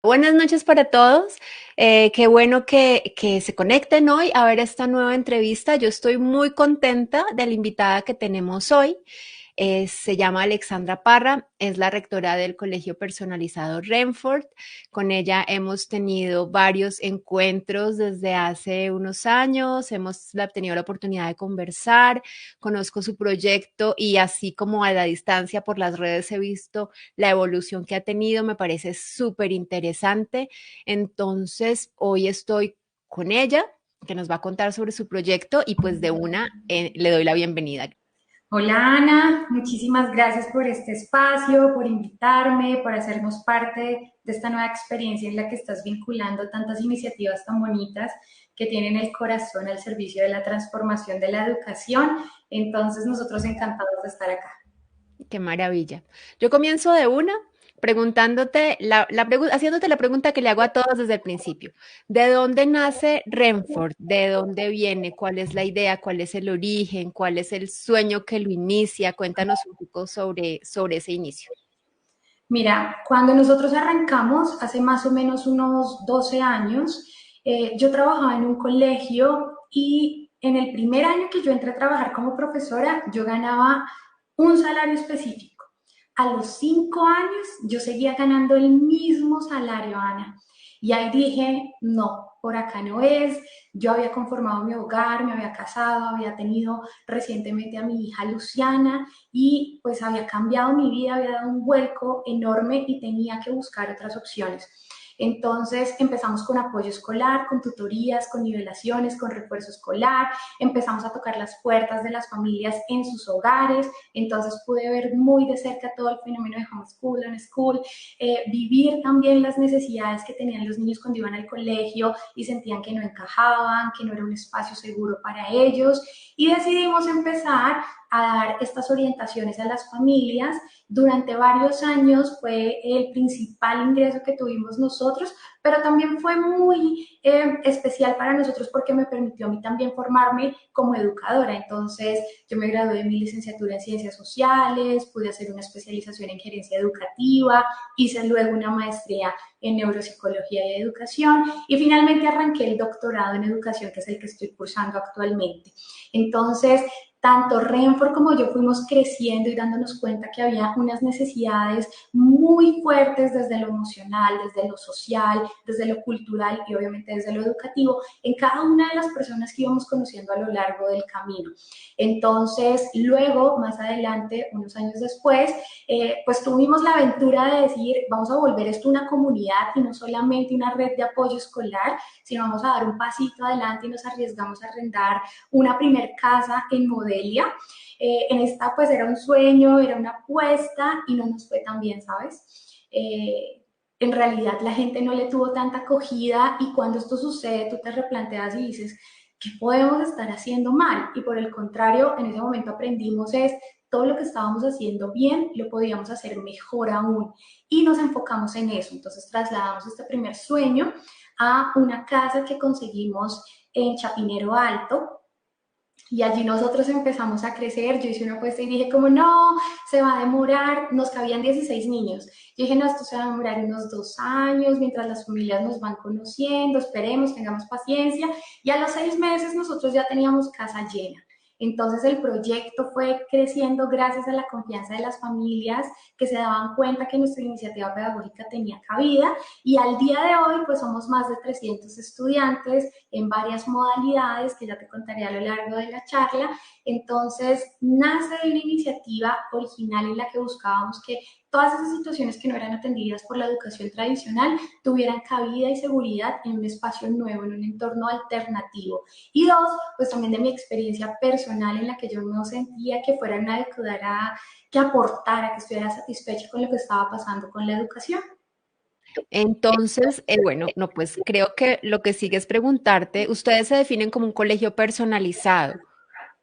Buenas noches para todos. Qué bueno que se conecten hoy a ver esta nueva entrevista. Yo estoy muy contenta de la invitada que tenemos hoy. Se llama Alexandra Parra, es la rectora del Colegio Personalizado Renford. Con ella hemos tenido varios encuentros desde hace unos años, tenido la oportunidad de conversar, conozco su proyecto y así como a la distancia por las redes he visto la evolución que ha tenido, me parece súper interesante. Entonces, hoy estoy con ella, que nos va a contar sobre su proyecto y pues de una le doy la bienvenida. Hola Ana, muchísimas gracias por este espacio, por invitarme, por hacernos parte de esta nueva experiencia en la que estás vinculando tantas iniciativas tan bonitas que tienen el corazón al servicio de la transformación de la educación. Entonces nosotros encantados de estar acá. Qué maravilla. Yo comienzo de una preguntándote haciéndote la pregunta que le hago a todos desde el principio. ¿De dónde nace Renford? ¿De dónde viene? ¿Cuál es la idea? ¿Cuál es el origen? ¿Cuál es el sueño que lo inicia? Cuéntanos un poco sobre ese inicio. Mira, cuando nosotros arrancamos, hace más o menos unos 12 años, yo trabajaba en un colegio y en el primer año que yo entré a trabajar como profesora, yo ganaba un salario específico. A los 5 años yo seguía ganando el mismo salario, Ana. Y ahí dije, no, por acá no es. Yo había conformado mi hogar, me había casado, había tenido recientemente a mi hija Luciana y pues había cambiado mi vida, había dado un vuelco enorme y tenía que buscar otras opciones. Entonces empezamos con apoyo escolar, con tutorías, con nivelaciones, con refuerzo escolar, empezamos a tocar las puertas de las familias en sus hogares, entonces pude ver muy de cerca todo el fenómeno de homeschool, unschool, vivir también las necesidades que tenían los niños cuando iban al colegio y sentían que no encajaban, que no era un espacio seguro para ellos y decidimos empezar a dar estas orientaciones a las familias. Durante varios años fue el principal ingreso que tuvimos nosotros, pero también fue muy especial para nosotros porque me permitió a mí también formarme como educadora. Entonces, yo me gradué de mi licenciatura en Ciencias Sociales, pude hacer una especialización en Gerencia Educativa, hice luego una maestría en Neuropsicología y Educación y finalmente arranqué el doctorado en Educación, que es el que estoy cursando actualmente. Entonces, tanto Renford como yo fuimos creciendo y dándonos cuenta que había unas necesidades muy fuertes desde lo emocional, desde lo social, desde lo cultural y obviamente desde lo educativo en cada una de las personas que íbamos conociendo a lo largo del camino. Entonces, luego, más adelante, unos años después, pues tuvimos la aventura de decir, vamos a volver esto una comunidad y no solamente una red de apoyo escolar, sino vamos a dar un pasito adelante y nos arriesgamos a arrendar una primer casa en Modelia. En esta pues era un sueño, era una apuesta y no nos fue tan bien, ¿sabes? En realidad la gente no le tuvo tanta acogida y cuando esto sucede tú te replanteas y dices, ¿qué podemos estar haciendo mal? Y por el contrario, en ese momento aprendimos es todo lo que estábamos haciendo bien lo podíamos hacer mejor aún y nos enfocamos en eso. Entonces trasladamos este primer sueño a una casa que conseguimos en Chapinero Alto, y allí nosotros empezamos a crecer, yo hice una apuesta y dije como no, se va a demorar, nos cabían 16 niños. Yo dije no, esto se va a demorar unos 2 años mientras las familias nos van conociendo, esperemos, tengamos paciencia. Y a los 6 meses nosotros ya teníamos casa llena. Entonces el proyecto fue creciendo gracias a la confianza de las familias que se daban cuenta que nuestra iniciativa pedagógica tenía cabida y al día de hoy pues somos más de 300 estudiantes en varias modalidades que ya te contaré a lo largo de la charla. Entonces, nace de una iniciativa original en la que buscábamos que todas esas situaciones que no eran atendidas por la educación tradicional tuvieran cabida y seguridad en un espacio nuevo, en un entorno alternativo. Y dos, pues también de mi experiencia personal en la que yo no sentía que fuera una educadora que aportara, que estuviera satisfecha con lo que estaba pasando con la educación. Entonces, bueno, no, pues creo que lo que sigue es preguntarte, ustedes se definen como un colegio personalizado.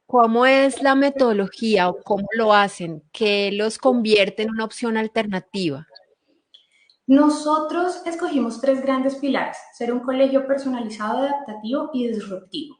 ¿Cómo es la metodología o cómo lo hacen? ¿Qué los convierte en una opción alternativa? Nosotros escogimos tres grandes pilares, ser un colegio personalizado, adaptativo y disruptivo.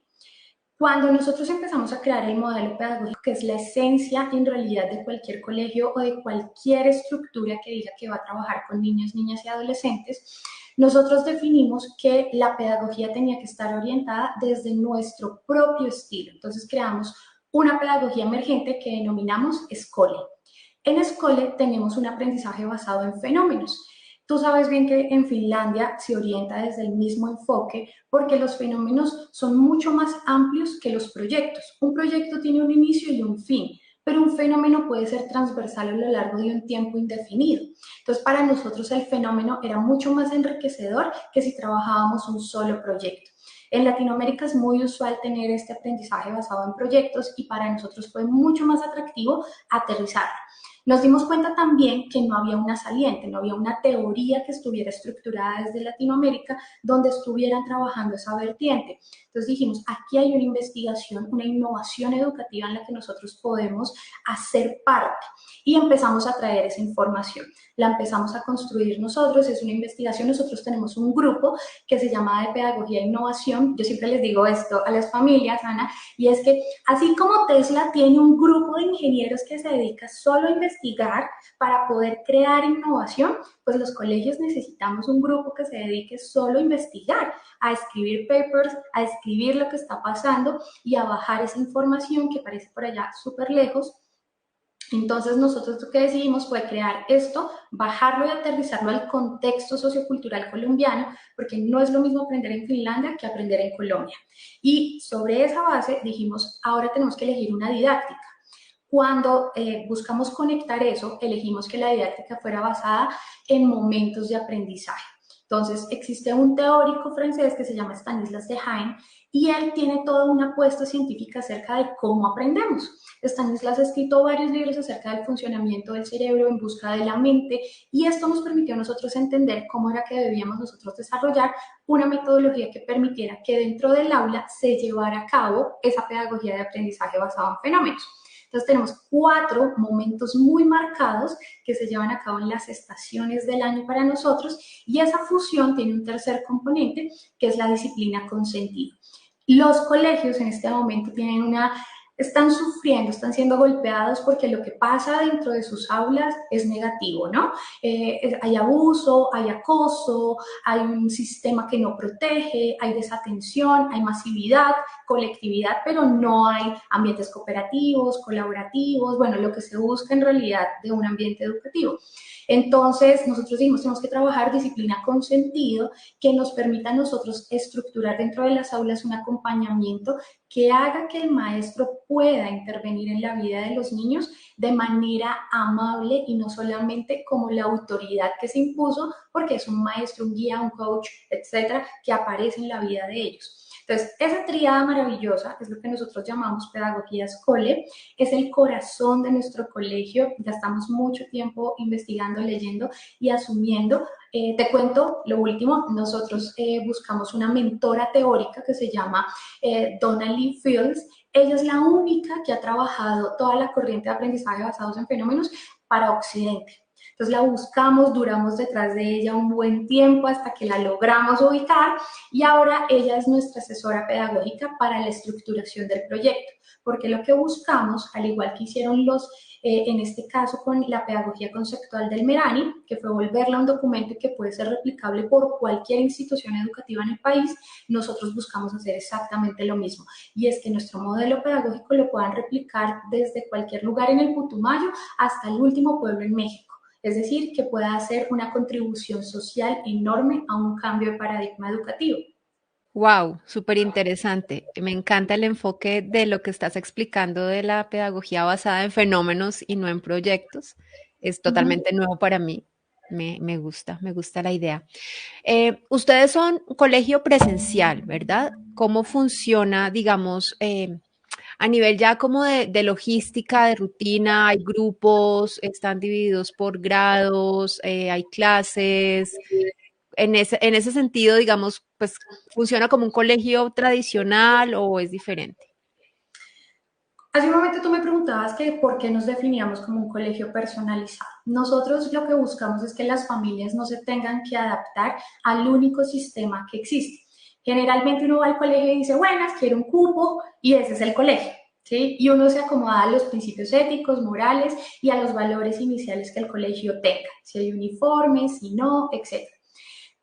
Cuando nosotros empezamos a crear el modelo pedagógico, que es la esencia en realidad de cualquier colegio o de cualquier estructura que diga que va a trabajar con niños, niñas y adolescentes, Nosotros definimos que la pedagogía tenía que estar orientada desde nuestro propio estilo. Entonces creamos una pedagogía emergente que denominamos Escole. En Escole tenemos un aprendizaje basado en fenómenos. Tú sabes bien que en Finlandia se orienta desde el mismo enfoque porque los fenómenos son mucho más amplios que los proyectos. Un proyecto tiene un inicio y un fin, pero un fenómeno puede ser transversal a lo largo de un tiempo indefinido. Entonces, para nosotros el fenómeno era mucho más enriquecedor que si trabajábamos un solo proyecto. En Latinoamérica es muy usual tener este aprendizaje basado en proyectos y para nosotros fue mucho más atractivo aterrizarlo. Nos dimos cuenta también que no había una saliente, no había una teoría que estuviera estructurada desde Latinoamérica donde estuvieran trabajando esa vertiente. Entonces dijimos, aquí hay una investigación, una innovación educativa en la que nosotros podemos hacer parte y empezamos a traer esa información. La empezamos a construir nosotros, es una investigación, nosotros tenemos un grupo que se llama de Pedagogía e Innovación. Yo siempre les digo esto a las familias, Ana, y es que así como Tesla tiene un grupo de ingenieros que se dedica solo a investigar para poder crear innovación, pues los colegios necesitamos un grupo que se dedique solo a investigar, a escribir papers, a escribir lo que está pasando y a bajar esa información que parece por allá súper lejos. Entonces nosotros lo que decidimos fue crear esto, bajarlo y aterrizarlo al contexto sociocultural colombiano, porque no es lo mismo aprender en Finlandia que aprender en Colombia. Y sobre esa base dijimos, ahora tenemos que elegir una didáctica. Cuando buscamos conectar eso, elegimos que la didáctica fuera basada en momentos de aprendizaje. Entonces, existe un teórico francés que se llama Stanislas Dehaene y él tiene toda una apuesta científica acerca de cómo aprendemos. Stanislas ha escrito varios libros acerca del funcionamiento del cerebro en busca de la mente y esto nos permitió a nosotros entender cómo era que debíamos nosotros desarrollar una metodología que permitiera que dentro del aula se llevara a cabo esa pedagogía de aprendizaje basada en fenómenos. Entonces tenemos 4 momentos muy marcados que se llevan a cabo en las estaciones del año para nosotros y esa fusión tiene un tercer componente que es la disciplina con sentido. Los colegios en este momento tienen están sufriendo, están siendo golpeados porque lo que pasa dentro de sus aulas es negativo, ¿no? Hay abuso, hay acoso, hay un sistema que no protege, hay desatención, hay masividad, colectividad, pero no hay ambientes cooperativos, colaborativos, bueno, lo que se busca en realidad de un ambiente educativo. Entonces, nosotros dijimos, tenemos que trabajar disciplina con sentido que nos permita a nosotros estructurar dentro de las aulas un acompañamiento que haga que el maestro pueda intervenir en la vida de los niños de manera amable y no solamente como la autoridad que se impuso, porque es un maestro, un guía, un coach, etcétera, que aparece en la vida de ellos. Entonces, esa tríada maravillosa es lo que nosotros llamamos pedagogía escole, es el corazón de nuestro colegio, ya estamos mucho tiempo investigando, leyendo y asumiendo. Te cuento lo último, nosotros buscamos una mentora teórica que se llama Donna Lee Fields. Ella es la única que ha trabajado toda la corriente de aprendizaje basados en fenómenos para Occidente. Entonces la buscamos, duramos detrás de ella un buen tiempo hasta que la logramos ubicar y ahora ella es nuestra asesora pedagógica para la estructuración del proyecto, porque lo que buscamos, al igual que hicieron en este caso con la pedagogía conceptual del Merani, que fue volverla un documento que puede ser replicable por cualquier institución educativa en el país, nosotros buscamos hacer exactamente lo mismo. Y es que nuestro modelo pedagógico lo puedan replicar desde cualquier lugar en el Putumayo hasta el último pueblo en México. Es decir, que pueda hacer una contribución social enorme a un cambio de paradigma educativo. Wow, súper interesante. Me encanta el enfoque de lo que estás explicando de la pedagogía basada en fenómenos y no en proyectos. Es Uh -huh. totalmente nuevo para mí. Me gusta la idea. Ustedes son un colegio presencial, ¿verdad? ¿Cómo funciona, digamos, a nivel ya como de logística, de rutina? ¿Hay grupos? ¿Están divididos por grados? ¿Hay clases? En ese sentido, digamos, pues, ¿funciona como un colegio tradicional o es diferente? Hace un momento tú me preguntabas que por qué nos definíamos como un colegio personalizado. Nosotros lo que buscamos es que las familias no se tengan que adaptar al único sistema que existe. Generalmente uno va al colegio y dice, buenas, quiero un cupo y ese es el colegio. ¿Sí? Y uno se acomoda a los principios éticos, morales y a los valores iniciales que el colegio tenga, si hay uniformes, si no, etc.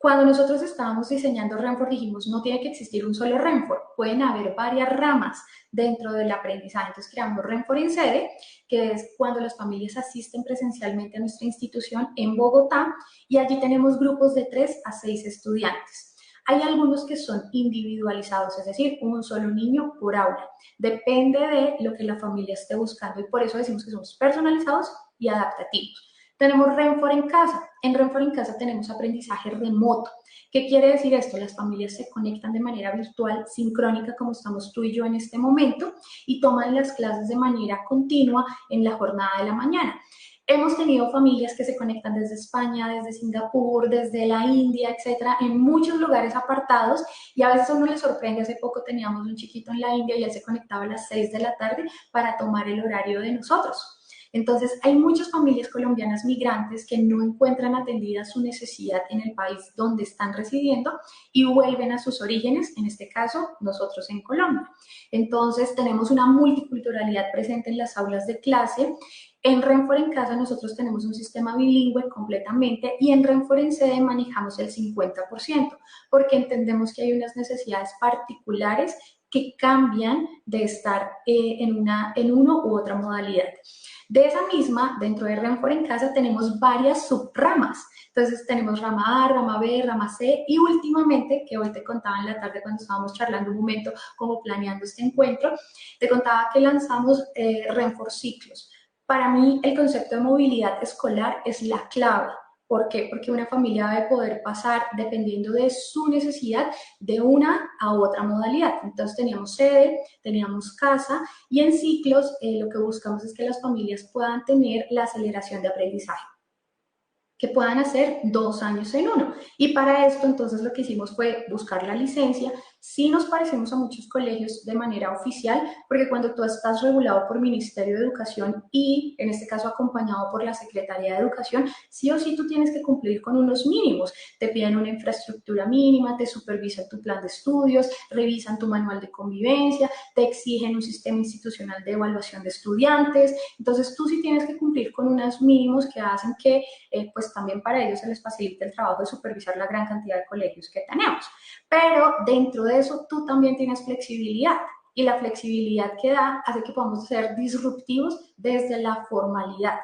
Cuando nosotros estábamos diseñando Renfor, dijimos, no tiene que existir un solo Renfor, pueden haber varias ramas dentro del aprendizaje. Entonces creamos Renfor en sede, que es cuando las familias asisten presencialmente a nuestra institución en Bogotá, y allí tenemos grupos de 3 a 6 estudiantes. Hay algunos que son individualizados, es decir, un solo niño por aula. Depende de lo que la familia esté buscando y por eso decimos que somos personalizados y adaptativos. Tenemos Renfor en casa. En Renfor en casa tenemos aprendizaje remoto. ¿Qué quiere decir esto? Las familias se conectan de manera virtual, sincrónica, como estamos tú y yo en este momento, y toman las clases de manera continua en la jornada de la mañana. Hemos tenido familias que se conectan desde España, desde Singapur, desde la India, etcétera, en muchos lugares apartados, y a veces a uno le sorprende. Hace poco teníamos un chiquito en la India y él se conectaba a las 6 de la tarde para tomar el horario de nosotros. Entonces, hay muchas familias colombianas migrantes que no encuentran atendida su necesidad en el país donde están residiendo y vuelven a sus orígenes, en este caso, nosotros en Colombia. Entonces, tenemos una multiculturalidad presente en las aulas de clase. En Renfor en casa nosotros tenemos un sistema bilingüe completamente, y en Renfor en sede manejamos el 50%, porque entendemos que hay unas necesidades particulares que cambian de estar en uno u otra modalidad. De esa misma, dentro de Renfor en casa tenemos varias subramas. Entonces tenemos rama A, rama B, rama C, y últimamente, que hoy te contaba en la tarde cuando estábamos charlando un momento como planeando este encuentro, te contaba que lanzamos Renfor Ciclos. Para mí el concepto de movilidad escolar es la clave. ¿Por qué? Porque una familia debe poder pasar, dependiendo de su necesidad, de una a otra modalidad. Entonces teníamos sede, teníamos casa, y en ciclos lo que buscamos es que las familias puedan tener la aceleración de aprendizaje, que puedan hacer 2 años en uno. Y para esto, entonces, lo que hicimos fue buscar la licencia. Sí nos parecemos a muchos colegios de manera oficial, porque cuando tú estás regulado por Ministerio de Educación y, en este caso, acompañado por la Secretaría de Educación, sí o sí tú tienes que cumplir con unos mínimos. Te piden una infraestructura mínima, te supervisan tu plan de estudios, revisan tu manual de convivencia, te exigen un sistema institucional de evaluación de estudiantes. Entonces, tú sí tienes que cumplir con unos mínimos que hacen que pues también para ellos se les facilita el trabajo de supervisar la gran cantidad de colegios que tenemos. Pero dentro de eso tú también tienes flexibilidad, y la flexibilidad que da hace que podamos ser disruptivos desde la formalidad.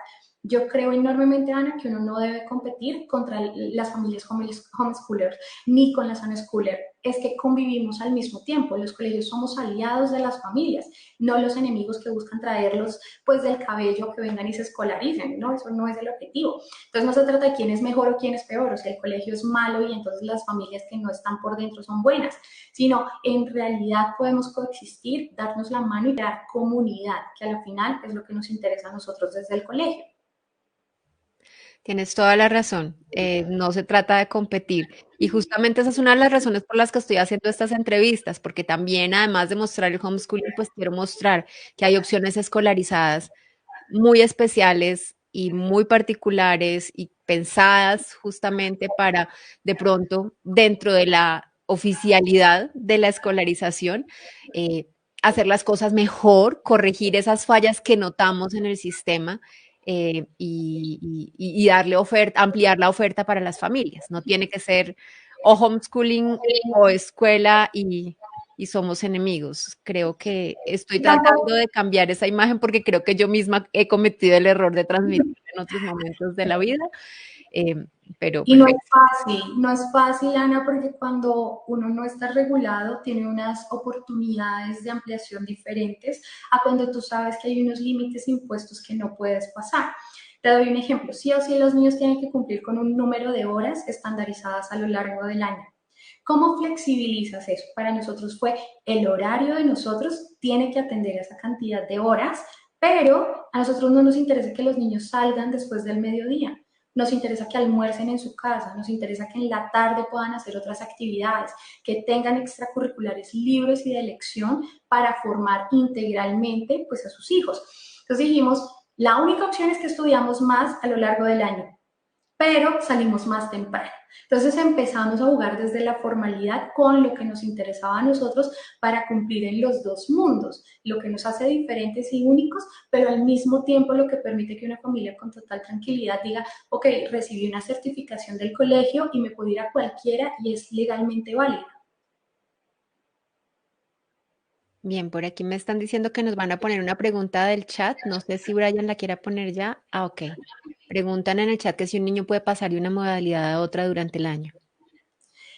Yo creo enormemente, Ana, que uno no debe competir contra las familias homeschoolers ni con las unschoolers. Es que convivimos al mismo tiempo. Los colegios somos aliados de las familias, no los enemigos que buscan traerlos pues del cabello, que vengan y se escolaricen, ¿no? Eso no es el objetivo. Entonces no se trata de quién es mejor o quién es peor, o sea, el colegio es malo y entonces las familias que no están por dentro son buenas, sino en realidad podemos coexistir, darnos la mano y crear comunidad, que al final es lo que nos interesa a nosotros desde el colegio. Tienes toda la razón. No se trata de competir. Y justamente esa es una de las razones por las que estoy haciendo estas entrevistas, porque también, además de mostrar el homeschooling, pues quiero mostrar que hay opciones escolarizadas muy especiales y muy particulares y pensadas justamente para, de pronto, dentro de la oficialidad de la escolarización, eh, hacer las cosas mejor, corregir esas fallas que notamos en el sistema, y darle oferta, ampliar la oferta para las familias. No tiene que ser o homeschooling o escuela y somos enemigos. Creo que estoy Y tampoco, tratando de cambiar esa imagen porque creo que yo misma he cometido el error de transmitir en otros momentos de la vida, eh, pero y no es perfecto. fácil, no es fácil, Ana, porque cuando uno no está regulado tiene unas oportunidades de ampliación diferentes a cuando tú sabes que hay unos límites impuestos que no puedes pasar. Te doy un ejemplo. Sí o sí los niños tienen que cumplir con un número de horas estandarizadas a lo largo del año. ¿Cómo flexibilizas eso? Para nosotros fue el horario de nosotros tiene que atender a esa cantidad de horas, pero a nosotros no nos interesa que los niños salgan después del mediodía. Nos interesa que almuercen en su casa, nos interesa que en la tarde puedan hacer otras actividades, que tengan extracurriculares libres y de elección para formar integralmente pues, a sus hijos. Entonces dijimos, la única opción es que estudiamos más a lo largo del año. pero salimos más temprano. Entonces empezamos a jugar desde la formalidad con lo que nos interesaba a nosotros para cumplir en los dos mundos, lo que nos hace diferentes y únicos, pero al mismo tiempo lo que permite que una familia con total tranquilidad diga, ok, recibí una certificación del colegio y me puedo ir a cualquiera y es legalmente válida. Bien, por aquí me están diciendo que nos van a poner una pregunta del chat. No sé si Brian la quiera poner ya. Ah, ok. Preguntan en el chat que si un niño puede pasar de una modalidad a otra durante el año.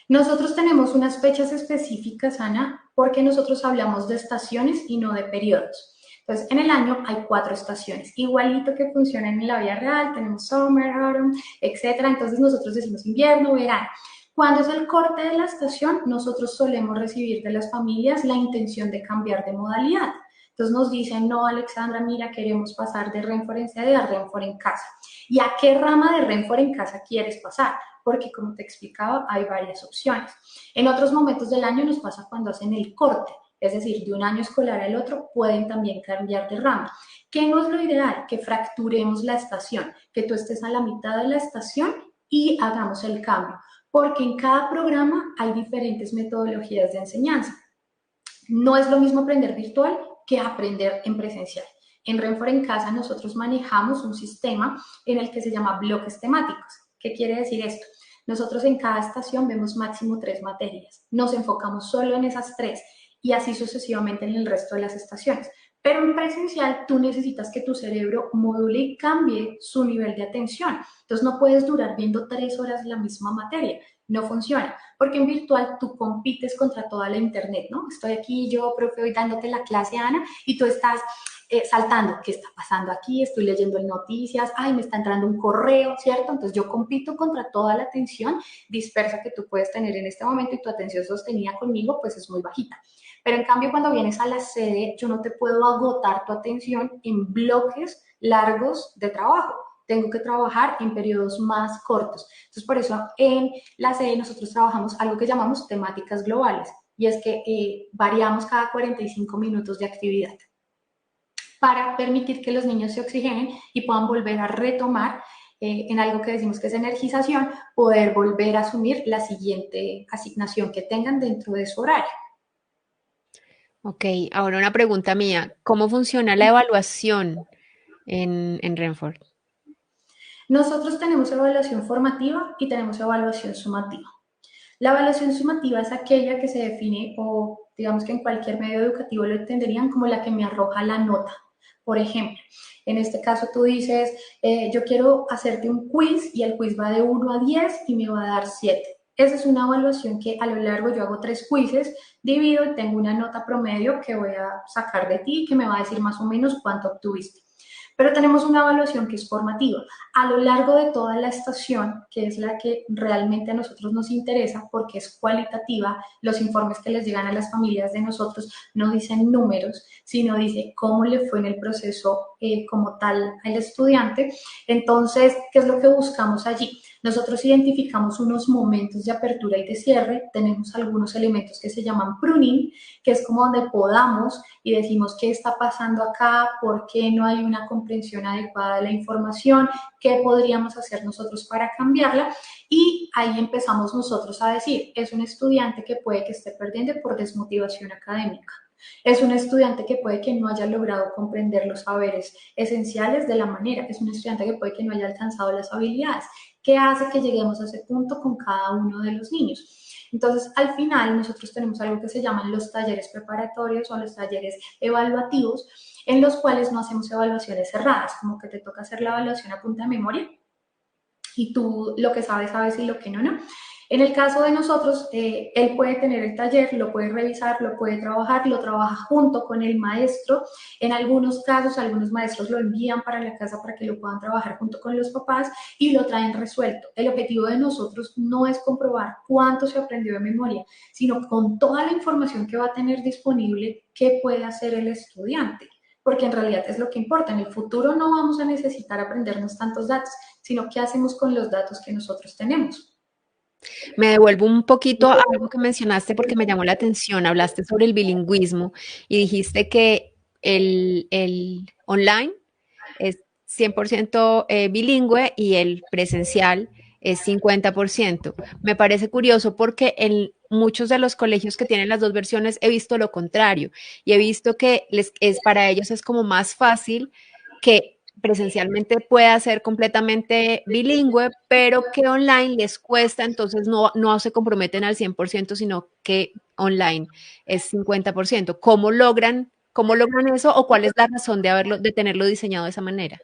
Nosotros tenemos unas fechas específicas, Ana, porque nosotros hablamos de estaciones y no de periodos. Entonces, en el año hay 4 estaciones, igualito que funcionan en la vida real, tenemos summer, autumn, etcétera. Entonces, nosotros decimos invierno, verano. Cuando es el corte de la estación, nosotros solemos recibir de las familias la intención de cambiar de modalidad. Entonces nos dicen, no, Alexandra, mira, queremos pasar de Renfor en sede a Renfor en casa. ¿Y a qué rama de Renfor en casa quieres pasar? Porque como te explicaba, hay varias opciones. En otros momentos del año nos pasa cuando hacen el corte, es decir, de un año escolar al otro pueden también cambiar de rama. ¿Qué no es lo ideal? Que fracturemos la estación, que tú estés a la mitad de la estación y hagamos el cambio, porque en cada programa hay diferentes metodologías de enseñanza. No es lo mismo aprender virtual que aprender en presencial. En Renfor en Casa nosotros manejamos un sistema en el que se llama bloques temáticos. ¿Qué quiere decir esto? Nosotros en cada estación vemos máximo 3 materias. Nos enfocamos solo en esas 3 y así sucesivamente en el resto de las estaciones. Pero en presencial tú necesitas que tu cerebro module y cambie su nivel de atención. Entonces no puedes durar viendo 3 horas la misma materia. No funciona, porque en virtual tú compites contra toda la internet, ¿no? Estoy aquí yo, profe, hoy dándote la clase, Ana, y tú estás saltando, ¿qué está pasando aquí? Estoy leyendo en noticias, ay, me está entrando un correo, ¿cierto? Entonces yo compito contra toda la atención dispersa que tú puedes tener en este momento y tu atención sostenida conmigo, pues es muy bajita. Pero en cambio, cuando vienes a la sede, yo no te puedo agotar tu atención en bloques largos de trabajo. Tengo que trabajar en periodos más cortos. Entonces, por eso en la sede nosotros trabajamos algo que llamamos temáticas globales, y es que variamos cada 45 minutos de actividad para permitir que los niños se oxigenen y puedan volver a retomar en algo que decimos que es energización, poder volver a asumir la siguiente asignación que tengan dentro de su horario. Ok, ahora una pregunta mía. ¿Cómo funciona la evaluación en Renford? Nosotros tenemos evaluación formativa y tenemos evaluación sumativa. La evaluación sumativa es aquella que se define, o digamos que en cualquier medio educativo lo entenderían como la que me arroja la nota. Por ejemplo, en este caso tú dices, yo quiero hacerte un quiz y el quiz va de 1 a 10 y me va a dar 7. Esa es una evaluación que a lo largo yo hago 3 quizzes, divido y tengo una nota promedio que voy a sacar de ti que me va a decir más o menos cuánto obtuviste. Pero tenemos una evaluación que es formativa. A lo largo de toda la estación, que es la que realmente a nosotros nos interesa porque es cualitativa, los informes que les llegan a las familias de nosotros no dicen números, sino dice cómo le fue en el proceso como tal al estudiante. Entonces, ¿qué es lo que buscamos allí? Nosotros identificamos unos momentos de apertura y de cierre, tenemos algunos elementos que se llaman pruning, que es como donde podamos y decimos qué está pasando acá, por qué no hay una comprensión adecuada de la información, qué podríamos hacer nosotros para cambiarla, y ahí empezamos nosotros a decir, es un estudiante que puede que esté perdiendo por desmotivación académica. Es un estudiante que puede que no haya logrado comprender los saberes esenciales de la manera. Es un estudiante que puede que no haya alcanzado las habilidades. ¿Qué hace que lleguemos a ese punto con cada uno de los niños? Entonces, al final, nosotros tenemos algo que se llaman los talleres preparatorios o los talleres evaluativos, en los cuales no hacemos evaluaciones cerradas, como que te toca hacer la evaluación a punta de memoria y tú lo que sabes, sabes y lo que no, no. En el caso de nosotros, él puede tener el taller, lo puede revisar, lo puede trabajar, lo trabaja junto con el maestro. En algunos casos, algunos maestros lo envían para la casa para que lo puedan trabajar junto con los papás y lo traen resuelto. El objetivo de nosotros no es comprobar cuánto se aprendió de memoria, sino con toda la información que va a tener disponible, qué puede hacer el estudiante, porque en realidad es lo que importa. En el futuro no vamos a necesitar aprendernos tantos datos, sino qué hacemos con los datos que nosotros tenemos. Me devuelvo un poquito a algo que mencionaste porque me llamó la atención. Hablaste sobre el bilingüismo y dijiste que el online es 100% bilingüe y el presencial es 50%. Me parece curioso porque en muchos de los colegios que tienen las dos versiones he visto lo contrario y he visto que para ellos es como más fácil que presencialmente pueda ser completamente bilingüe, pero que online les cuesta, entonces no se comprometen al 100%, sino que online es 50%. Cómo logran eso o cuál es la razón de tenerlo diseñado de esa manera?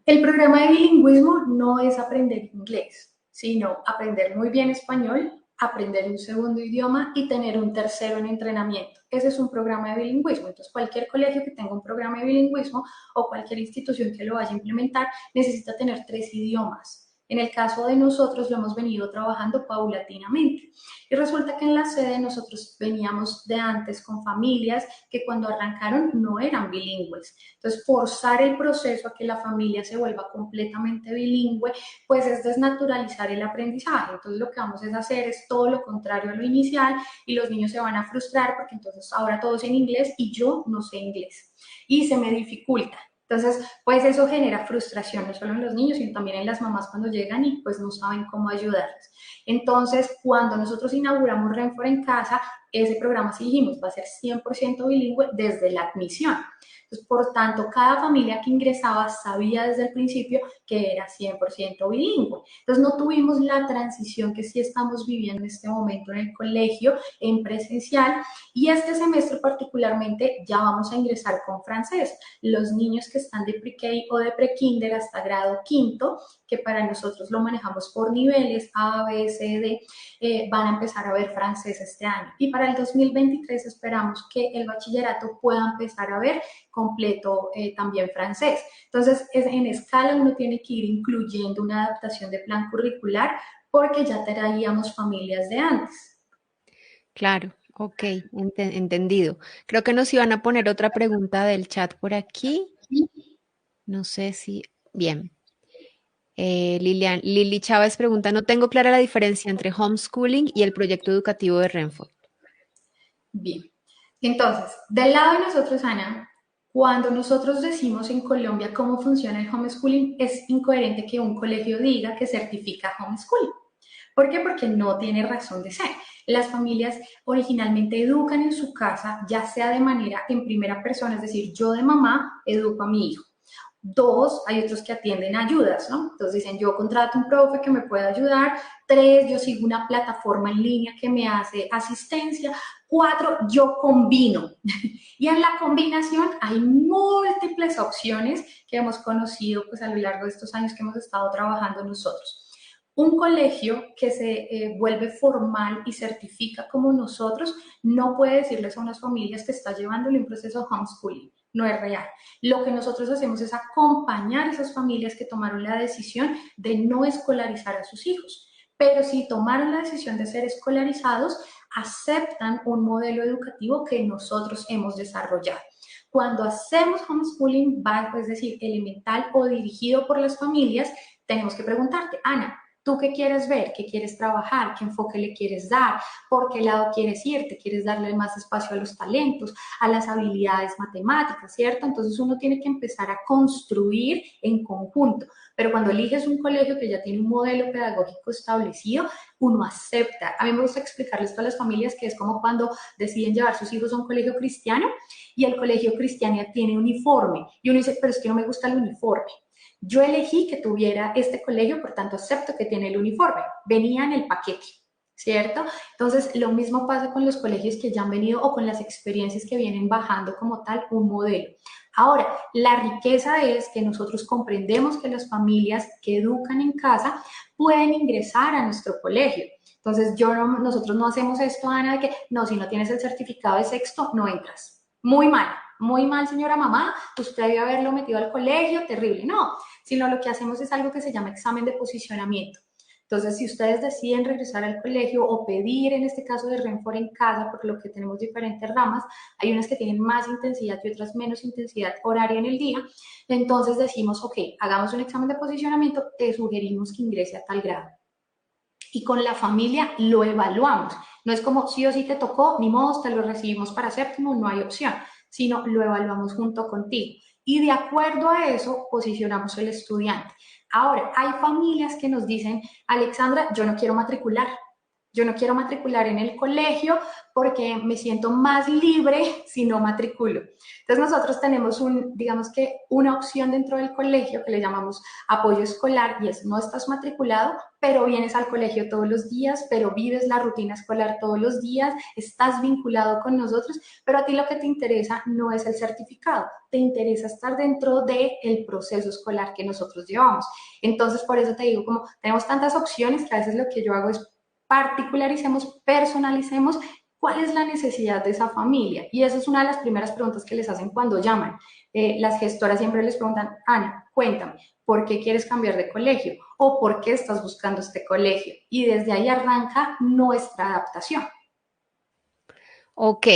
El programa de bilingüismo no es aprender inglés, sino aprender muy bien español, aprender un segundo idioma y tener un tercero en entrenamiento. Ese es un programa de bilingüismo. Entonces, cualquier colegio que tenga un programa de bilingüismo o cualquier institución que lo vaya a implementar necesita tener 3 idiomas. En el caso de nosotros lo hemos venido trabajando paulatinamente. Y resulta que en la sede nosotros veníamos de antes con familias que cuando arrancaron no eran bilingües. Entonces, forzar el proceso a que la familia se vuelva completamente bilingüe, pues es desnaturalizar el aprendizaje. Entonces, lo que vamos a hacer es todo lo contrario a lo inicial y los niños se van a frustrar porque entonces ahora todo es en inglés y yo no sé inglés y se me dificulta. Entonces, pues eso genera frustración, no solo en los niños, sino también en las mamás cuando llegan y pues no saben cómo ayudarles. Entonces, cuando nosotros inauguramos Renfor en casa, ese programa, sí dijimos, va a ser 100% bilingüe desde la admisión. Entonces, por tanto, cada familia que ingresaba sabía desde el principio que era 100% bilingüe. Entonces, no tuvimos la transición que sí estamos viviendo en este momento en el colegio, en presencial, y este semestre particularmente ya vamos a ingresar con francés. Los niños que están de pre-K o de pre-kinder hasta grado quinto, que para nosotros lo manejamos por niveles A, B, C, D, van a empezar a ver francés este año. Y para el 2023 esperamos que el bachillerato pueda empezar a ver completo también francés. Entonces, en escala uno tiene que ir incluyendo una adaptación de plan curricular porque ya traíamos familias de antes. Claro, ok, entendido. Creo que nos iban a poner otra pregunta del chat por aquí. No sé si. Bien. Lili Chávez pregunta, no tengo clara la diferencia entre homeschooling y el proyecto educativo de Renfo. Bien. Entonces, del lado de nosotros, Ana, cuando nosotros decimos en Colombia cómo funciona el homeschooling, es incoherente que un colegio diga que certifica homeschooling. ¿Por qué? Porque no tiene razón de ser. Las familias originalmente educan en su casa, ya sea de manera en primera persona, es decir, yo de mamá educo a mi hijo. Dos, hay otros que atienden ayudas, ¿no? Entonces dicen, yo contrato un profe que me pueda ayudar. Tres, yo sigo una plataforma en línea que me hace asistencia. Cuatro, yo combino. Y en la combinación hay múltiples opciones que hemos conocido pues a lo largo de estos años que hemos estado trabajando nosotros. Un colegio que se vuelve formal y certifica como nosotros no puede decirles a unas familias que está llevándole un proceso de homeschooling. No es real. Lo que nosotros hacemos es acompañar a esas familias que tomaron la decisión de no escolarizar a sus hijos. Pero si tomaron la decisión de ser escolarizados, aceptan un modelo educativo que nosotros hemos desarrollado. Cuando hacemos homeschooling, es decir, elemental o dirigido por las familias, tenemos que preguntarte, Ana, ¿tú qué quieres ver? ¿Qué quieres trabajar? ¿Qué enfoque le quieres dar? ¿Por qué lado quieres irte? ¿Quieres darle más espacio a los talentos, a las habilidades matemáticas, cierto? Entonces uno tiene que empezar a construir en conjunto. Pero cuando eliges un colegio que ya tiene un modelo pedagógico establecido, uno acepta. A mí me gusta explicarles a las familias que es como cuando deciden llevar sus hijos a un colegio cristiano y el colegio cristiano tiene uniforme. Y uno dice, pero es que no me gusta el uniforme. Yo elegí que tuviera este colegio, por tanto acepto que tiene el uniforme. Venía en el paquete, ¿cierto? Entonces, lo mismo pasa con los colegios que ya han venido o con las experiencias que vienen bajando como tal un modelo. Ahora, la riqueza es que nosotros comprendemos que las familias que educan en casa pueden ingresar a nuestro colegio. Entonces, nosotros no hacemos esto, Ana, de que no, si no tienes el certificado de sexto, no entras. Muy mal, señora mamá, usted debe haberlo metido al colegio, terrible. No, sino lo que hacemos es algo que se llama examen de posicionamiento. Entonces, si ustedes deciden regresar al colegio o pedir, en este caso de Renfor en casa, por lo que tenemos diferentes ramas, hay unas que tienen más intensidad y otras menos intensidad horaria en el día, entonces decimos, ok, hagamos un examen de posicionamiento, te sugerimos que ingrese a tal grado. Y con la familia lo evaluamos. No es como sí o sí te tocó, ni modo, te lo recibimos para séptimo, no hay opción, sino lo evaluamos junto contigo. y de acuerdo a eso posicionamos el estudiante. Ahora, hay familias que nos dicen, Alexandra, yo no quiero matricular. Yo no quiero matricular en el colegio porque me siento más libre si no matriculo. Entonces nosotros tenemos digamos que una opción dentro del colegio que le llamamos apoyo escolar y es no estás matriculado, pero vienes al colegio todos los días, pero vives la rutina escolar todos los días, estás vinculado con nosotros, pero a ti lo que te interesa no es el certificado, te interesa estar dentro del proceso escolar que nosotros llevamos. Entonces, por eso te digo, como tenemos tantas opciones que a veces lo que yo hago es particularicemos, personalicemos cuál es la necesidad de esa familia. Y esa es una de las primeras preguntas que les hacen cuando llaman. Las gestoras siempre les preguntan, Ana, cuéntame, ¿por qué quieres cambiar de colegio? ¿O por qué estás buscando este colegio? Y desde ahí arranca nuestra adaptación. Ok,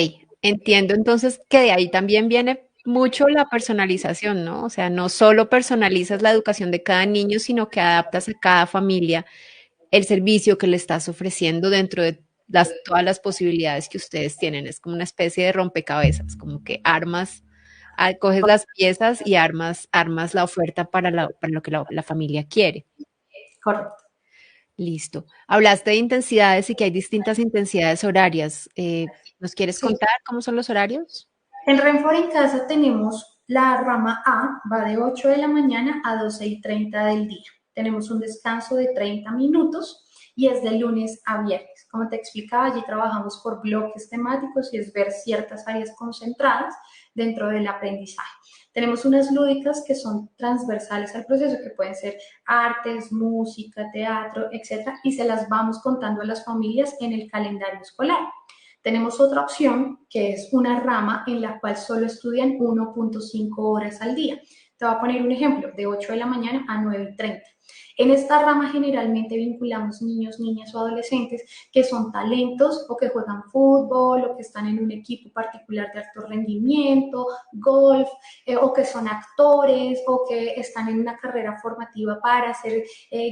entiendo entonces que de ahí también viene mucho la personalización, ¿no? O sea, no solo personalizas la educación de cada niño, sino que adaptas a cada familia el servicio que le estás ofreciendo dentro de todas las posibilidades que ustedes tienen. Es como una especie de rompecabezas, como que armas, coges las piezas y armas la oferta para lo que la familia quiere. Correcto. Listo. Hablaste de intensidades y que hay distintas intensidades horarias. ¿Nos quieres Sí. contar cómo son los horarios? En Renfor en Casa tenemos la rama A, va de 8 de la mañana a 12:30 del día. Tenemos un descanso de 30 minutos y es de lunes a viernes. Como te explicaba, allí trabajamos por bloques temáticos y es ver ciertas áreas concentradas dentro del aprendizaje. Tenemos unas lúdicas que son transversales al proceso, que pueden ser artes, música, teatro, etcétera, y se las vamos contando a las familias en el calendario escolar. Tenemos otra opción que es una rama en la cual solo estudian 1.5 horas al día. Te voy a poner un ejemplo, de 8 de la mañana a 9:30. En esta rama generalmente vinculamos niños, niñas o adolescentes que son talentos o que juegan fútbol o que están en un equipo particular de alto rendimiento, golf, o que son actores o que están en una carrera formativa para ser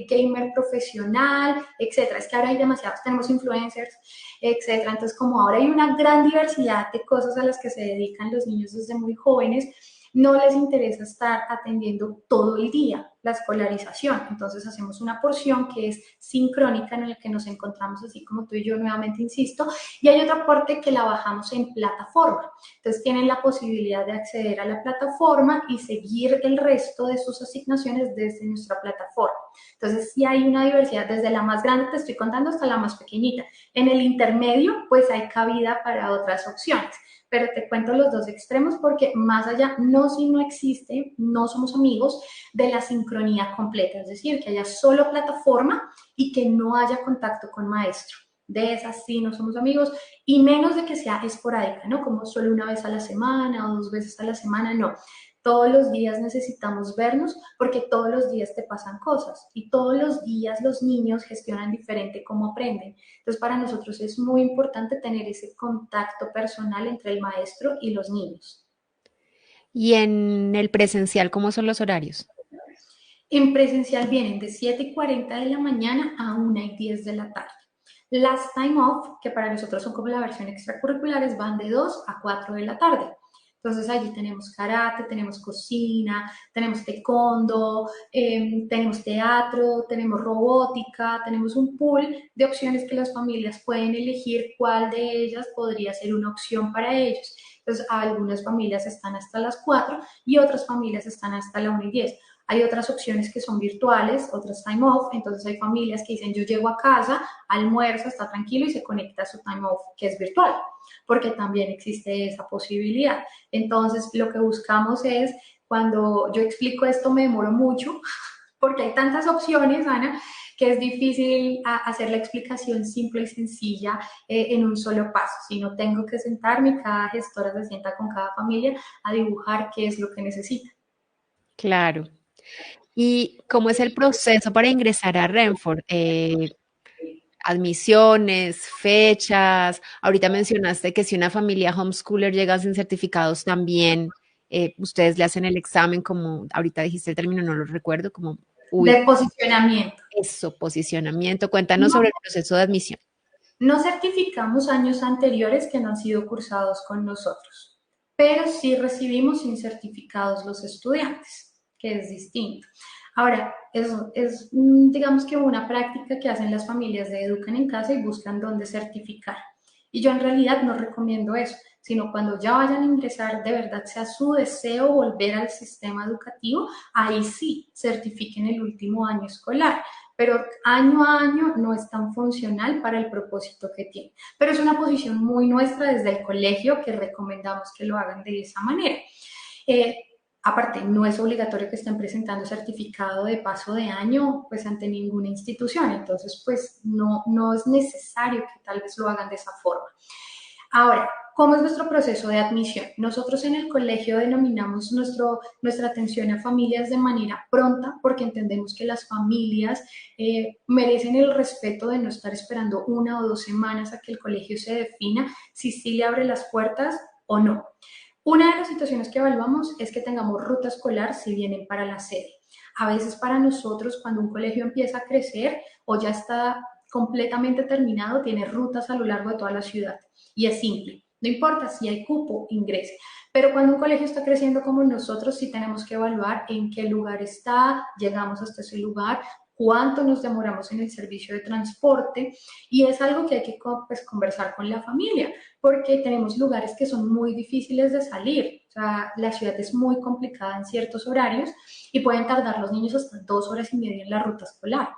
gamer profesional, etcétera. Es que ahora hay demasiados, tenemos influencers, etcétera. Entonces, como ahora hay una gran diversidad de cosas a las que se dedican los niños desde muy jóvenes, no les interesa estar atendiendo todo el día la escolarización. Entonces hacemos una porción que es sincrónica en la que nos encontramos así como tú y yo nuevamente insisto, y hay otra parte que la bajamos en plataforma. Entonces tienen la posibilidad de acceder a la plataforma y seguir el resto de sus asignaciones desde nuestra plataforma. Entonces sí hay una diversidad, desde la más grande te estoy contando hasta la más pequeñita. En el intermedio pues hay cabida para otras opciones, pero te cuento los dos extremos porque más allá, no si no existe, no somos amigos de la sincronía completa, es decir, que haya solo plataforma y que no haya contacto con maestro. De esas sí no somos amigos, y menos de que sea esporádica, ¿no? Como solo una vez a la semana o 2 veces a la semana, no. Todos los días necesitamos vernos porque todos los días te pasan cosas y todos los días los niños gestionan diferente cómo aprenden. Entonces, para nosotros es muy importante tener ese contacto personal entre el maestro y los niños. Y en el presencial, ¿cómo son los horarios? En presencial vienen de 7:40 de la mañana a 1:10 de la tarde. Las time off, que para nosotros son como la versión extracurriculares, van de 2 a 4 de la tarde. Entonces allí tenemos karate, tenemos cocina, tenemos taekwondo, tenemos teatro, tenemos robótica, tenemos un pool de opciones que las familias pueden elegir cuál de ellas podría ser una opción para ellos. Entonces algunas familias están hasta las 4 y otras familias están hasta la 1:10. Hay otras opciones que son virtuales, otras time off, entonces hay familias que dicen yo llego a casa, almuerzo, está tranquilo y se conecta a su time off que es virtual, porque también existe esa posibilidad. Entonces lo que buscamos es, cuando yo explico esto me demoro mucho, porque hay tantas opciones, Ana, que es difícil hacer la explicación simple y sencilla en un solo paso, sino tengo que sentarme y cada gestora se sienta con cada familia a dibujar qué es lo que necesita. Claro. ¿Y cómo es el proceso para ingresar a Renford? Admisiones, fechas. Ahorita mencionaste que si una familia homeschooler llega sin certificados también, ustedes le hacen el examen, como ahorita dijiste el término, no lo recuerdo, como, uy, De posicionamiento. eso, posicionamiento. Cuéntanos No, sobre el proceso de admisión. no certificamos años anteriores que no han sido cursados con nosotros. pero sí recibimos sin certificados los estudiantes, que es distinto. Ahora, eso es, digamos que una práctica que hacen las familias de educan en casa y buscan dónde certificar. Y yo en realidad no recomiendo eso, sino cuando ya vayan a ingresar, de verdad sea su deseo volver al sistema educativo, ahí sí certifiquen el último año escolar, pero año a año no es tan funcional para el propósito que tiene. Pero es una posición muy nuestra desde el colegio que recomendamos que lo hagan de esa manera. Eh, Aparte, no es obligatorio que estén presentando certificado de paso de año pues ante ninguna institución, entonces pues no es necesario que tal vez lo hagan de esa forma. Ahora, ¿cómo es nuestro proceso de admisión? Nosotros en el colegio denominamos nuestra atención a familias de manera pronta porque entendemos que las familias merecen el respeto de no estar esperando 1 o 2 semanas a que el colegio se defina si sí le abre las puertas o no. Una de las situaciones que evaluamos es que tengamos ruta escolar si vienen para la sede. A veces para nosotros, cuando un colegio empieza a crecer o ya está completamente terminado, tiene rutas a lo largo de toda la ciudad. Y es simple. No importa si hay cupo, ingrese. Pero cuando un colegio está creciendo como nosotros, sí tenemos que evaluar en qué lugar está, llegamos hasta ese lugar, cuánto nos demoramos en el servicio de transporte y es algo que hay que pues, conversar con la familia porque tenemos lugares que son muy difíciles de salir. O sea, la ciudad es muy complicada en ciertos horarios y pueden tardar los niños hasta 2 horas y media en la ruta escolar.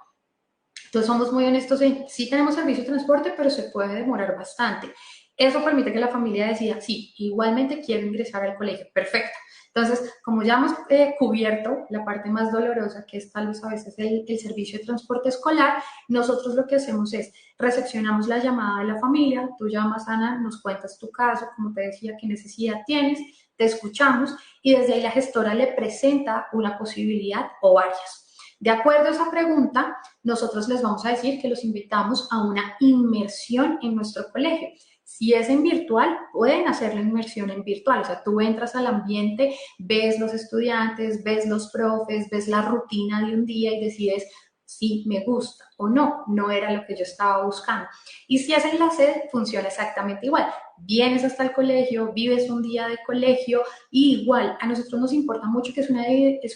Entonces somos muy honestos en, sí tenemos servicio de transporte, pero se puede demorar bastante. Eso permite que la familia decida, sí, igualmente quiero ingresar al colegio, perfecto. Entonces, como ya hemos cubierto la parte más dolorosa, que es tal vez a veces el servicio de transporte escolar, nosotros lo que hacemos es recepcionamos la llamada de la familia, tú llamas, Ana, nos cuentas tu caso, como te decía, qué necesidad tienes, te escuchamos y desde ahí la gestora le presenta una posibilidad o varias. De acuerdo a esa pregunta, nosotros les vamos a decir que los invitamos a una inmersión en nuestro colegio. Si es en virtual, pueden hacer la inmersión en virtual. O sea, tú entras al ambiente, ves los estudiantes, ves los profes, ves la rutina de un día y decides si me gusta o no, no era lo que yo estaba buscando. Y si es en la sede, funciona exactamente igual. Vienes hasta el colegio, vives un día de colegio y igual, a nosotros nos importa mucho que es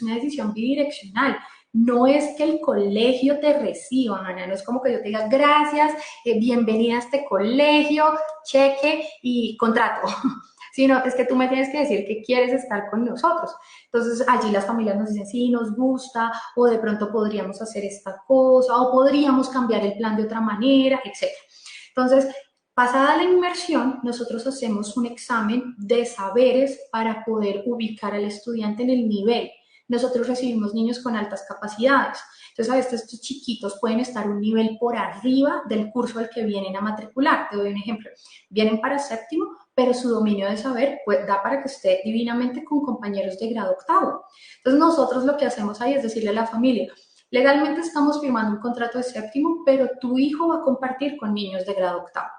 una decisión bidireccional. No es que el colegio te reciba, Ana, no es como que yo te diga gracias, bienvenida a este colegio, cheque y contrato, sino es que tú me tienes que decir que quieres estar con nosotros. Entonces allí las familias nos dicen, sí, nos gusta, o de pronto podríamos hacer esta cosa, o podríamos cambiar el plan de otra manera, etc. Entonces, pasada la inmersión, nosotros hacemos un examen de saberes para poder ubicar al estudiante en el nivel. Nosotros recibimos niños con altas capacidades. Entonces, a veces estos chiquitos pueden estar un nivel por arriba del curso al que vienen a matricular. Te doy un ejemplo. Vienen para séptimo, pero su dominio de saber pues, da para que esté divinamente con compañeros de grado octavo. Entonces, nosotros lo que hacemos ahí es decirle a la familia, legalmente estamos firmando un contrato de séptimo, pero tu hijo va a compartir con niños de grado octavo.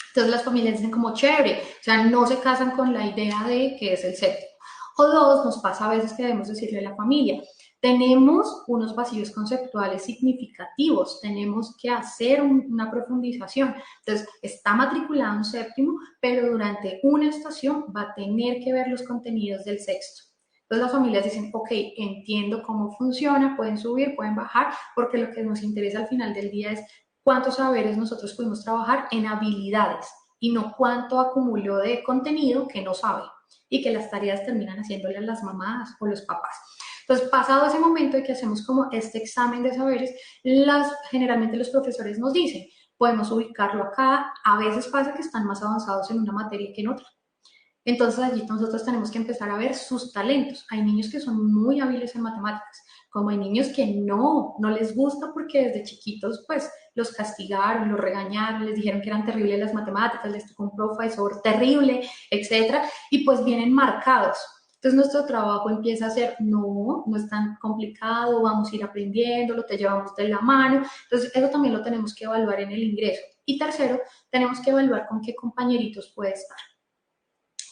Entonces las familias dicen como chévere, o sea, no se casan con la idea de que es el séptimo. O dos, nos pasa a veces que debemos decirle a la familia, tenemos unos vacíos conceptuales significativos, tenemos que hacer una profundización. Entonces, está matriculado en séptimo, pero durante una estación va a tener que ver los contenidos del sexto. Entonces las familias dicen, ok, entiendo cómo funciona, pueden subir, pueden bajar, porque lo que nos interesa al final del día es cuántos saberes nosotros pudimos trabajar en habilidades y no cuánto acumuló de contenido que no sabe y que las tareas terminan haciéndole a las mamás o los papás. Entonces, pasado ese momento en que hacemos como este examen de saberes, generalmente los profesores nos dicen, podemos ubicarlo acá, a veces pasa que están más avanzados en una materia que en otra. Entonces allí nosotros tenemos que empezar a ver sus talentos. Hay niños que son muy hábiles en matemáticas, como hay niños que no les gusta porque desde chiquitos pues los castigaron, los regañaron, les dijeron que eran terribles las matemáticas, les tocó un profesor terrible, etcétera, y pues vienen marcados. Entonces nuestro trabajo empieza a ser, no es tan complicado, vamos a ir aprendiéndolo, te llevamos de la mano. Entonces eso también lo tenemos que evaluar en el ingreso. Y tercero, tenemos que evaluar con qué compañeritos puede estar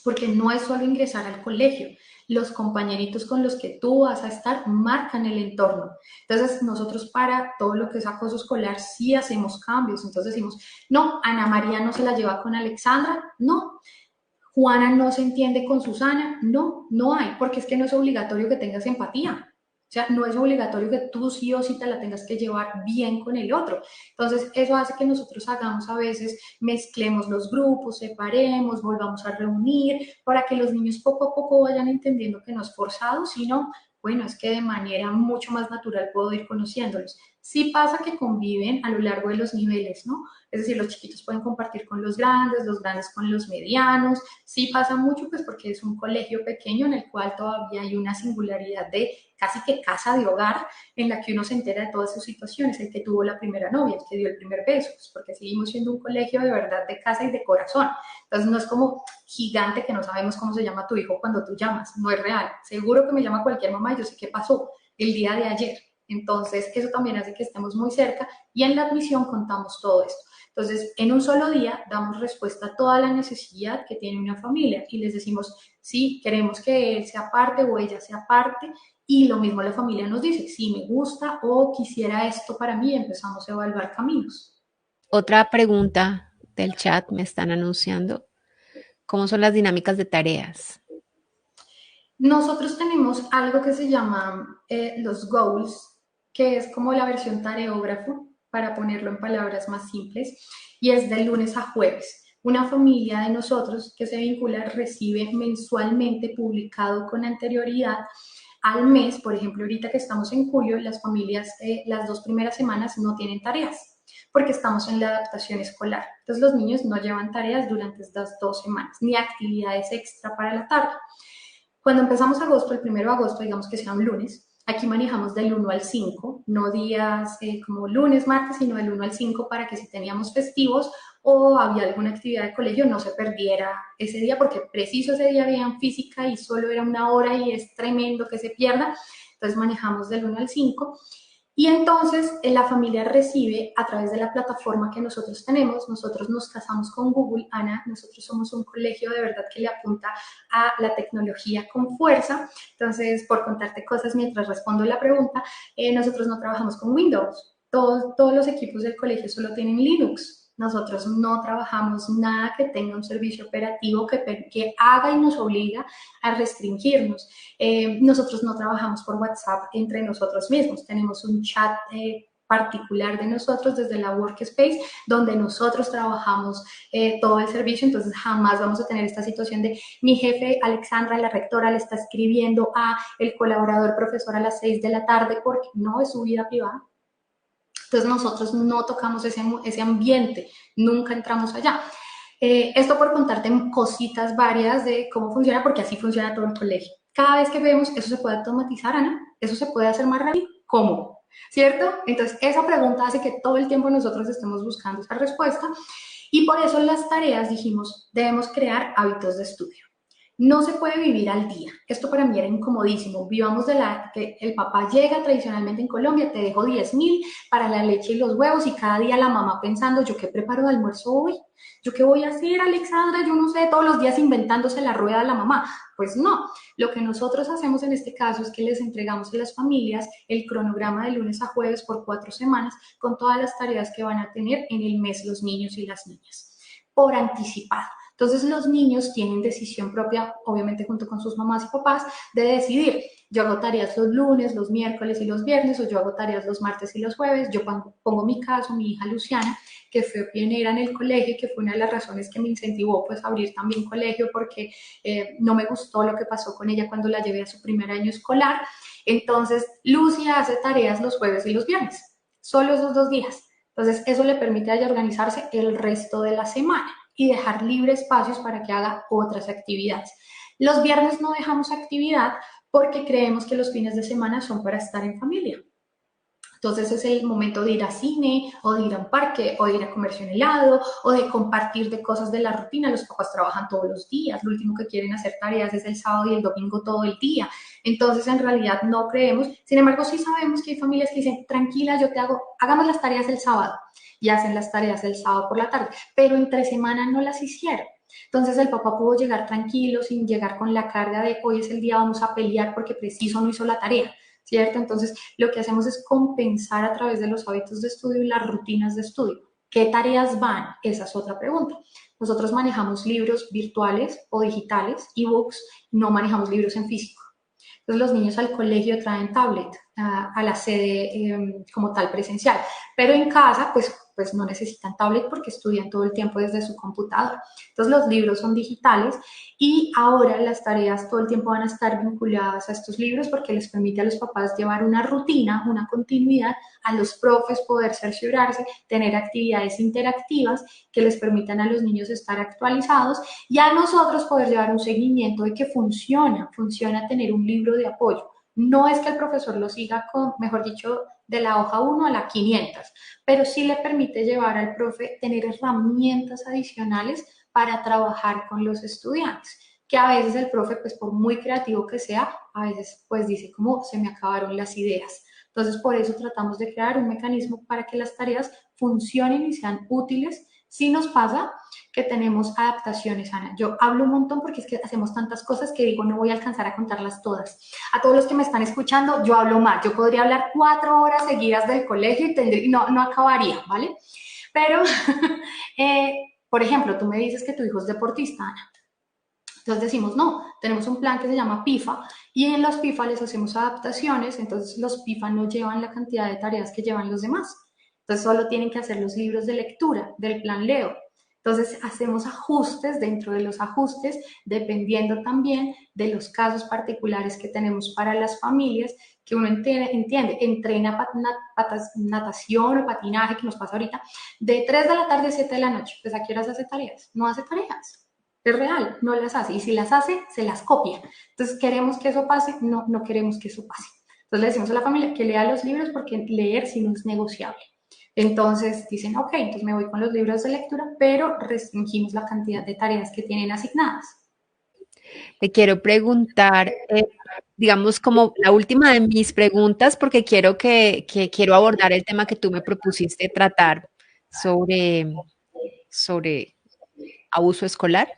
porque no es solo ingresar al colegio, los compañeritos con los que tú vas a estar marcan el entorno. Entonces, nosotros para todo lo que es acoso escolar sí hacemos cambios. Entonces decimos, no, Ana María no se la lleva con Alexandra, no. Juana no se entiende con Susana. No, no hay, porque es que no es obligatorio que tengas empatía. O sea, no es obligatorio que tú sí o sí te la tengas que llevar bien con el otro. Entonces, eso hace que nosotros hagamos a veces, mezclemos los grupos, separemos, volvamos a reunir, para que los niños poco a poco vayan entendiendo que no es forzado, sino, bueno, es que de manera mucho más natural puedo ir conociéndolos. Sí pasa que conviven a lo largo de los niveles, ¿no? Es decir, los chiquitos pueden compartir con los grandes con los medianos. Sí pasa mucho, pues porque es un colegio pequeño en el cual todavía hay una singularidad de casi que casa de hogar en la que uno se entera de todas sus situaciones, el que tuvo la primera novia, el que dio el primer beso, pues porque seguimos siendo un colegio de verdad de casa y de corazón. Entonces no es como gigante que no sabemos cómo se llama tu hijo cuando tú llamas, no es real. Seguro que me llama cualquier mamá y yo sé qué pasó el día de ayer. Entonces eso también hace que estemos muy cerca y en la admisión contamos todo esto. Entonces, en un solo día damos respuesta a toda la necesidad que tiene una familia y les decimos, sí, queremos que él sea parte o ella sea parte, y lo mismo la familia nos dice, sí, me gusta o quisiera esto para mí, empezamos a evaluar caminos. Otra pregunta del chat me están anunciando. ¿Cómo son las dinámicas de tareas? Nosotros tenemos algo que se llama los goals, que es como la versión tareógrafo, para ponerlo en palabras más simples, y es de lunes a jueves. Una familia de nosotros que se vincula recibe mensualmente publicado con anterioridad al mes. Por ejemplo, ahorita que estamos en julio, las familias las 2 primeras semanas no tienen tareas porque estamos en la adaptación escolar. Entonces los niños no llevan tareas durante estas 2 semanas, ni actividades extra para la tarde. Cuando empezamos agosto, el 1 de agosto, digamos que sea un lunes, aquí manejamos del 1 al 5, no días como lunes, martes, sino del 1 al 5 para que si teníamos festivos o había alguna actividad de colegio no se perdiera ese día, porque preciso ese día había física y solo era una hora y es tremendo que se pierda. Entonces manejamos del 1 al 5 y entonces la familia recibe a través de la plataforma que nosotros tenemos. Nosotros nos casamos con Google, Ana. Nosotros somos un colegio de verdad que le apunta a la tecnología con fuerza. Entonces, por contarte cosas mientras respondo la pregunta, nosotros no trabajamos con Windows. Todos los equipos del colegio solo tienen Linux. Nosotros no trabajamos nada que tenga un servicio operativo que haga y nos obliga a restringirnos. Nosotros no trabajamos por WhatsApp entre nosotros mismos, tenemos un chat particular de nosotros desde la Workspace, donde nosotros trabajamos todo el servicio. Entonces jamás vamos a tener esta situación de mi jefe Alexandra, la rectora, le está escribiendo a el colaborador profesor a las 6 de la tarde, porque no es su vida privada. Entonces nosotros no tocamos ese ambiente, nunca entramos allá. Esto por contarte cositas varias de cómo funciona, porque así funciona todo el colegio. Cada vez que vemos, eso se puede automatizar, Ana, eso se puede hacer más rápido, ¿cómo? ¿Cierto? Entonces, esa pregunta hace que todo el tiempo nosotros estemos buscando esa respuesta y por eso las tareas dijimos, debemos crear hábitos de estudio. No se puede vivir al día. Esto para mí era incomodísimo. Vivamos de la que el papá llega tradicionalmente en Colombia, te dejo 10.000 para la leche y los huevos y cada día la mamá pensando, ¿yo qué preparo de almuerzo hoy? ¿Yo qué voy a hacer, Alexandra? Yo no sé, todos los días inventándose la rueda a la mamá. Pues no, lo que nosotros hacemos en este caso es que les entregamos a las familias el cronograma de lunes a jueves por 4 semanas con todas las tareas que van a tener en el mes los niños y las niñas, por anticipado. Entonces los niños tienen decisión propia, obviamente junto con sus mamás y papás, de decidir, yo hago tareas los lunes, los miércoles y los viernes, o yo hago tareas los martes y los jueves. Yo pongo mi caso, mi hija Luciana, que fue pionera en el colegio, que fue una de las razones que me incentivó pues a abrir también colegio, porque no me gustó lo que pasó con ella cuando la llevé a su primer año escolar. Entonces Lucia hace tareas los jueves y los viernes, solo esos 2 días. Entonces eso le permite a ella organizarse el resto de la semana y dejar libre espacios para que haga otras actividades. Los viernes no dejamos actividad porque creemos que los fines de semana son para estar en familia. Entonces es el momento de ir a cine, o de ir a un parque, o de ir a comerse un helado, o de compartir de cosas de la rutina. Los papás trabajan todos los días, lo último que quieren hacer tareas es el sábado y el domingo todo el día. Entonces en realidad no creemos. Sin embargo, sí sabemos que hay familias que dicen, tranquila, yo te hago, hagamos las tareas el sábado, y hacen las tareas el sábado por la tarde, pero entre semana no las hicieron. Entonces el papá pudo llegar tranquilo, sin llegar con la carga de hoy es el día, vamos a pelear porque preciso no hizo la tarea, ¿cierto? Entonces lo que hacemos es compensar a través de los hábitos de estudio y las rutinas de estudio. ¿Qué tareas van? Esa es otra pregunta. Nosotros manejamos libros virtuales o digitales, ebooks, no manejamos libros en físico. Entonces los niños al colegio traen tablet a la sede como tal presencial, pero en casa pues no necesitan tablet porque estudian todo el tiempo desde su computador. Entonces los libros son digitales y ahora las tareas todo el tiempo van a estar vinculadas a estos libros porque les permite a los papás llevar una rutina, una continuidad, a los profes poder cerciorarse, tener actividades interactivas que les permitan a los niños estar actualizados y a nosotros poder llevar un seguimiento de que funciona tener un libro de apoyo. No es que el profesor lo siga con, mejor dicho, de la hoja 1 a la 500, pero sí le permite llevar al profe tener herramientas adicionales para trabajar con los estudiantes, que a veces el profe, pues por muy creativo que sea, a veces pues dice como se me acabaron las ideas. Entonces, por eso tratamos de crear un mecanismo para que las tareas funcionen y sean útiles. Si nos pasa que tenemos adaptaciones, Ana. Yo hablo un montón porque es que hacemos tantas cosas que digo, no voy a alcanzar a contarlas todas. A todos los que me están escuchando, yo hablo más. Yo podría hablar 4 horas seguidas del colegio y no acabaría, ¿vale? Pero, por ejemplo, tú me dices que tu hijo es deportista, Ana. Entonces decimos, no, tenemos un plan que se llama PIFA y en los PIFA les hacemos adaptaciones, entonces los PIFA no llevan la cantidad de tareas que llevan los demás. Entonces solo tienen que hacer los libros de lectura del plan Leo. Entonces hacemos ajustes dentro de los ajustes, dependiendo también de los casos particulares que tenemos para las familias, que uno entrena natación o patinaje, que nos pasa ahorita, de 3 de la tarde a 7 de la noche. Pues ¿a qué horas hace tareas? No hace tareas. Es real, no las hace. Y si las hace, se las copia. Entonces, ¿queremos que eso pase? No, no queremos que eso pase. Entonces le decimos a la familia que lea los libros porque leer sí no es negociable. Entonces dicen, ok, entonces me voy con los libros de lectura, pero restringimos la cantidad de tareas que tienen asignadas. Te quiero preguntar, digamos, como la última de mis preguntas, porque que quiero abordar el tema que tú me propusiste tratar sobre abuso escolar.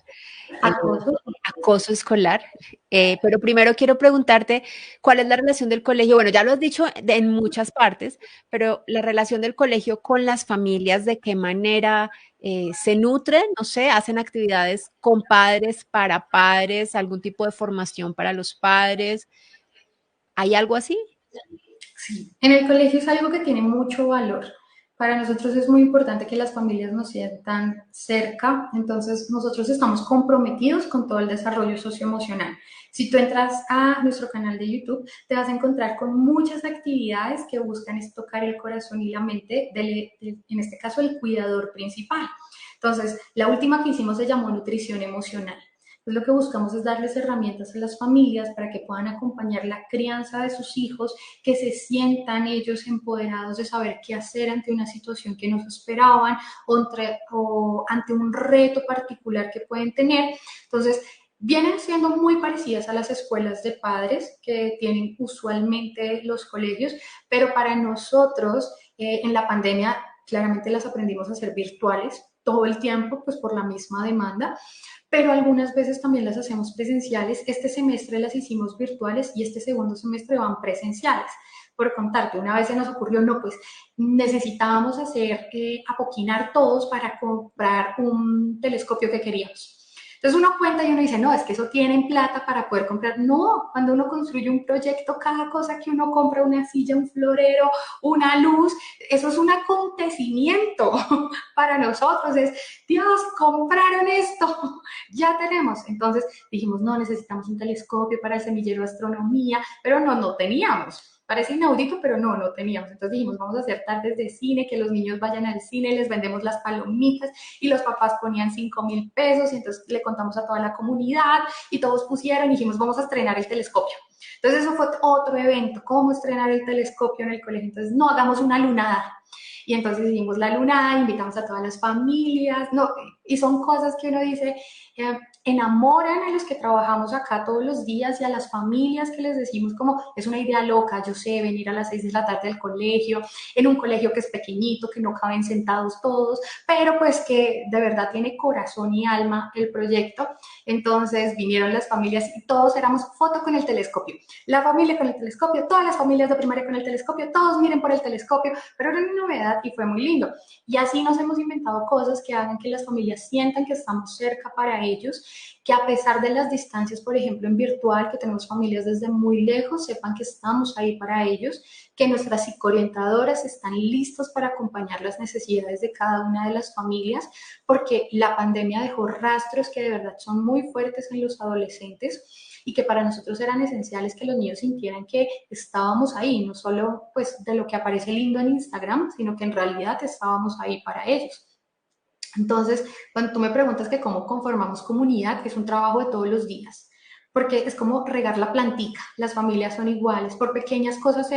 eh, Acoso. Acoso escolar. Pero primero quiero preguntarte, ¿cuál es la relación del colegio? Bueno, ya lo has dicho en muchas partes, pero la relación del colegio con las familias, ¿de qué manera se nutren? No sé, hacen actividades con padres, para padres, algún tipo de formación para los padres. ¿Hay algo así? Sí. En el colegio es algo que tiene mucho valor. Para nosotros es muy importante que las familias nos sientan cerca, entonces nosotros estamos comprometidos con todo el desarrollo socioemocional. Si tú entras a nuestro canal de YouTube, te vas a encontrar con muchas actividades que buscan es tocar el corazón y la mente en este caso, el cuidador principal. Entonces, la última que hicimos se llamó nutrición emocional. Entonces, lo que buscamos es darles herramientas a las familias para que puedan acompañar la crianza de sus hijos, que se sientan ellos empoderados de saber qué hacer ante una situación que no se esperaban o ante un reto particular que pueden tener. Entonces, vienen siendo muy parecidas a las escuelas de padres que tienen usualmente los colegios, pero para nosotros en la pandemia claramente las aprendimos a hacer virtuales todo el tiempo, pues por la misma demanda, pero algunas veces también las hacemos presenciales. Este semestre las hicimos virtuales y este segundo semestre van presenciales. Por contarte, una vez se nos ocurrió, no, pues necesitábamos apoquinar todos para comprar un telescopio que queríamos. Entonces uno cuenta y uno dice, no, es que eso tienen plata para poder comprar. No, cuando uno construye un proyecto, cada cosa que uno compra, una silla, un florero, una luz, eso es un acontecimiento para nosotros. Es, Dios, compraron esto, ya tenemos. Entonces dijimos, no, necesitamos un telescopio para el semillero de astronomía, pero no teníamos. Parece inaudito, pero no teníamos. Entonces dijimos, vamos a hacer tardes de cine, que los niños vayan al cine, les vendemos las palomitas y los papás ponían 5.000 pesos y entonces le contamos a toda la comunidad y todos pusieron y dijimos, vamos a estrenar el telescopio. Entonces eso fue otro evento, cómo estrenar el telescopio en el colegio. Entonces, no, hagamos una lunada. Y entonces hicimos la lunada, invitamos a todas las familias, no, Y son cosas que uno dice, enamoran a los que trabajamos acá todos los días y a las familias que les decimos como es una idea loca, yo sé, venir a las 6 de la tarde del colegio, en un colegio que es pequeñito, que no caben sentados todos, pero pues que de verdad tiene corazón y alma el proyecto. Entonces vinieron las familias y todos éramos foto con el telescopio. La familia con el telescopio, todas las familias de primaria con el telescopio, todos miren por el telescopio, pero era una novedad y fue muy lindo. Y así nos hemos inventado cosas que hagan que las familias sientan que estamos cerca para ellos, que a pesar de las distancias, por ejemplo, en virtual, que tenemos familias desde muy lejos, sepan que estamos ahí para ellos, que nuestras psicoorientadoras están listas para acompañar las necesidades de cada una de las familias, porque la pandemia dejó rastros que de verdad son muy fuertes en los adolescentes y que para nosotros eran esenciales que los niños sintieran que estábamos ahí, no solo pues de lo que aparece lindo en Instagram, sino que en realidad estábamos ahí para ellos. Entonces, cuando tú me preguntas que cómo conformamos comunidad, es un trabajo de todos los días, porque es como regar la plantica, las familias son iguales, por pequeñas cosas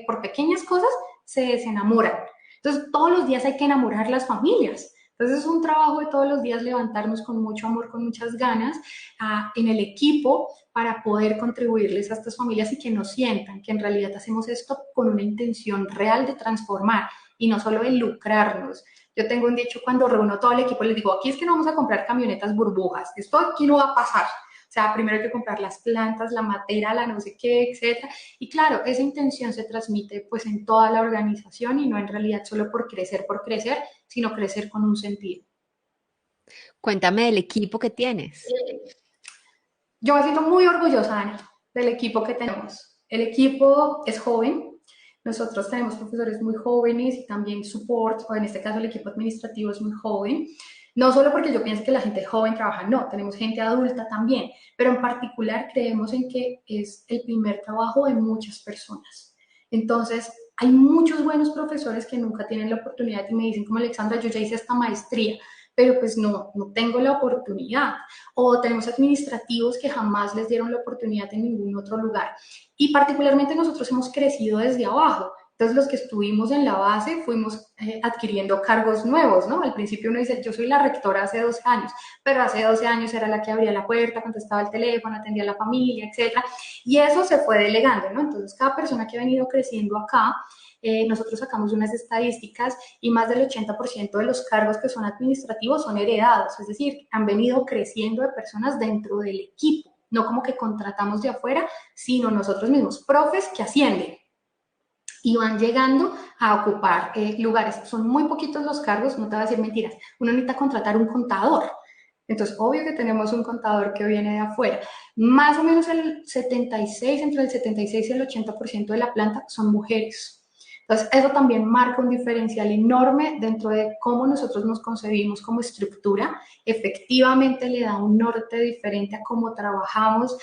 por pequeñas cosas se desenamoran. Entonces, todos los días hay que enamorar las familias. Entonces, es un trabajo de todos los días levantarnos con mucho amor, con muchas ganas en el equipo para poder contribuirles a estas familias y que nos sientan que en realidad hacemos esto con una intención real de transformar y no solo de lucrarnos. Yo tengo un dicho cuando reúno todo el equipo, les digo, aquí es que no vamos a comprar camionetas burbujas, esto aquí no va a pasar. O sea, primero hay que comprar las plantas, la matera, la no sé qué, etcétera. Y claro, esa intención se transmite pues en toda la organización y no en realidad solo por crecer, sino crecer con un sentido. Cuéntame del equipo que tienes. Yo me siento muy orgullosa, Ana, del equipo que tenemos. El equipo es joven, nosotros tenemos profesores muy jóvenes y también support, o en este caso el equipo administrativo es muy joven. No solo porque yo piense que la gente joven trabaja, no, tenemos gente adulta también, pero en particular creemos en que es el primer trabajo de muchas personas. Entonces, hay muchos buenos profesores que nunca tienen la oportunidad y me dicen como Alexandra, yo ya hice esta maestría, pero pues no tengo la oportunidad. O tenemos administrativos que jamás les dieron la oportunidad en ningún otro lugar. Y particularmente nosotros hemos crecido desde abajo. Entonces los que estuvimos en la base fuimos adquiriendo cargos nuevos, ¿no? Al principio uno dice, yo soy la rectora hace 12 años, pero hace 12 años era la que abría la puerta, contestaba el teléfono, atendía a la familia, etcétera. Y eso se fue delegando, ¿no? Entonces cada persona que ha venido creciendo acá, nosotros sacamos unas estadísticas y más del 80% de los cargos que son administrativos son heredados, es decir, han venido creciendo de personas dentro del equipo, no como que contratamos de afuera, sino nosotros mismos, profes que ascienden y van llegando a ocupar lugares. Son muy poquitos los cargos, no te voy a decir mentiras. Uno necesita contratar un contador. Entonces, obvio que tenemos un contador que viene de afuera. Más o menos el 76, entre el 76 y el 80% de la planta son mujeres. Entonces, eso también marca un diferencial enorme dentro de cómo nosotros nos concebimos como estructura. Efectivamente, le da un norte diferente a cómo trabajamos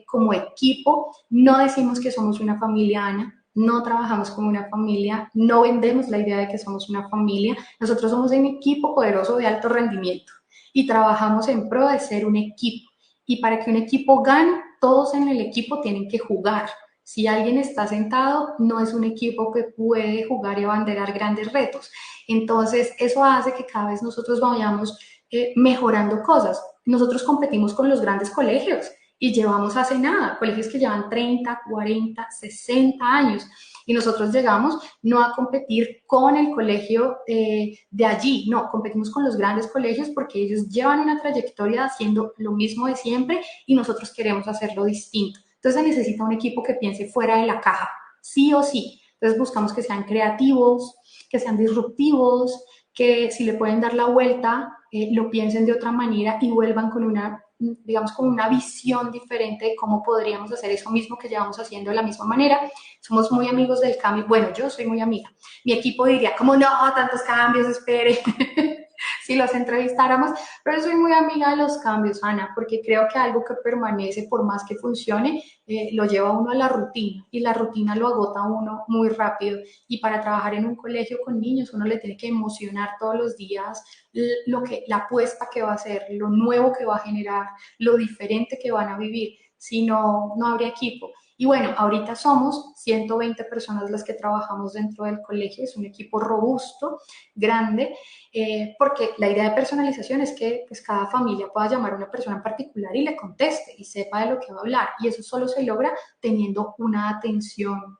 como equipo. No decimos que somos una familia, Ana, no trabajamos como una familia, no vendemos la idea de que somos una familia, nosotros somos un equipo poderoso de alto rendimiento y trabajamos en pro de ser un equipo. Y para que un equipo gane, todos en el equipo tienen que jugar. Si alguien está sentado, no es un equipo que puede jugar y abanderar grandes retos. Entonces, eso hace que cada vez nosotros vayamos mejorando cosas. Nosotros competimos con los grandes colegios y llevamos hace nada, colegios que llevan 30, 40, 60 años. Y nosotros llegamos no a competir con el colegio de allí, no, competimos con los grandes colegios porque ellos llevan una trayectoria haciendo lo mismo de siempre y nosotros queremos hacerlo distinto. Entonces se necesita un equipo que piense fuera de la caja, sí o sí. Entonces buscamos que sean creativos, que sean disruptivos, que si le pueden dar la vuelta, lo piensen de otra manera y vuelvan con una, digamos, con una visión diferente de cómo podríamos hacer eso mismo que llevamos haciendo de la misma manera. Somos muy amigos del cambio. Bueno, yo soy muy amiga. Mi equipo diría, como no, tantos cambios, espere. Si los entrevistáramos, pero soy muy amiga de los cambios, Ana, porque creo que algo que permanece, por más que funcione, lo lleva uno a la rutina y la rutina lo agota a uno muy rápido. Y para trabajar en un colegio con niños, uno le tiene que emocionar todos los días la apuesta que va a hacer, lo nuevo que va a generar, lo diferente que van a vivir, si no, no habría equipo. Y bueno, ahorita somos 120 personas las que trabajamos dentro del colegio, es un equipo robusto, grande, porque la idea de personalización es que pues, cada familia pueda llamar a una persona en particular y le conteste y sepa de lo que va a hablar. Y eso solo se logra teniendo una atención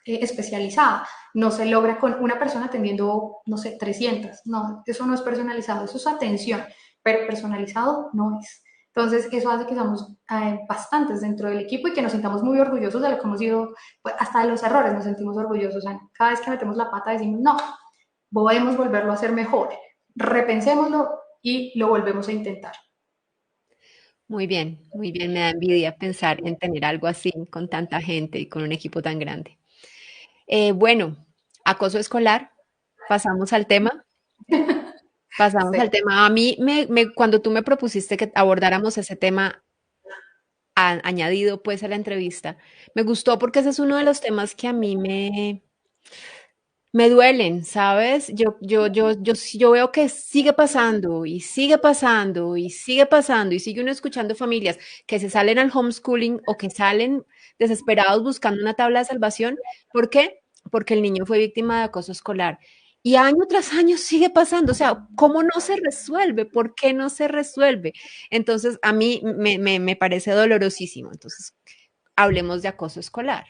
especializada. No se logra con una persona atendiendo, no sé, 300. No, eso no es personalizado, eso es atención, pero personalizado no es. Entonces, eso hace que seamos bastantes dentro del equipo y que nos sintamos muy orgullosos de lo que hemos ido, pues, hasta de los errores nos sentimos orgullosos, Ana. Cada vez que metemos la pata decimos, no, podemos volverlo a hacer mejor, repensémoslo y lo volvemos a intentar. muy bien, me da envidia pensar en tener algo así con tanta gente y con un equipo tan grande. Bueno, acoso escolar, pasamos al tema. Pasamos al Sí. tema. A mí, cuando tú me propusiste que abordáramos ese tema añadido pues a la entrevista, me gustó porque ese es uno de los temas que a mí me duelen, ¿sabes? Yo veo que sigue pasando y sigue pasando y sigue pasando y sigue uno escuchando familias que se salen al homeschooling o que salen desesperados buscando una tabla de salvación. ¿Por qué? Porque el niño fue víctima de acoso escolar. Y año tras año sigue pasando. O sea, ¿cómo no se resuelve? ¿Por qué no se resuelve? Entonces, a mí me parece dolorosísimo. Entonces, hablemos de acoso escolar.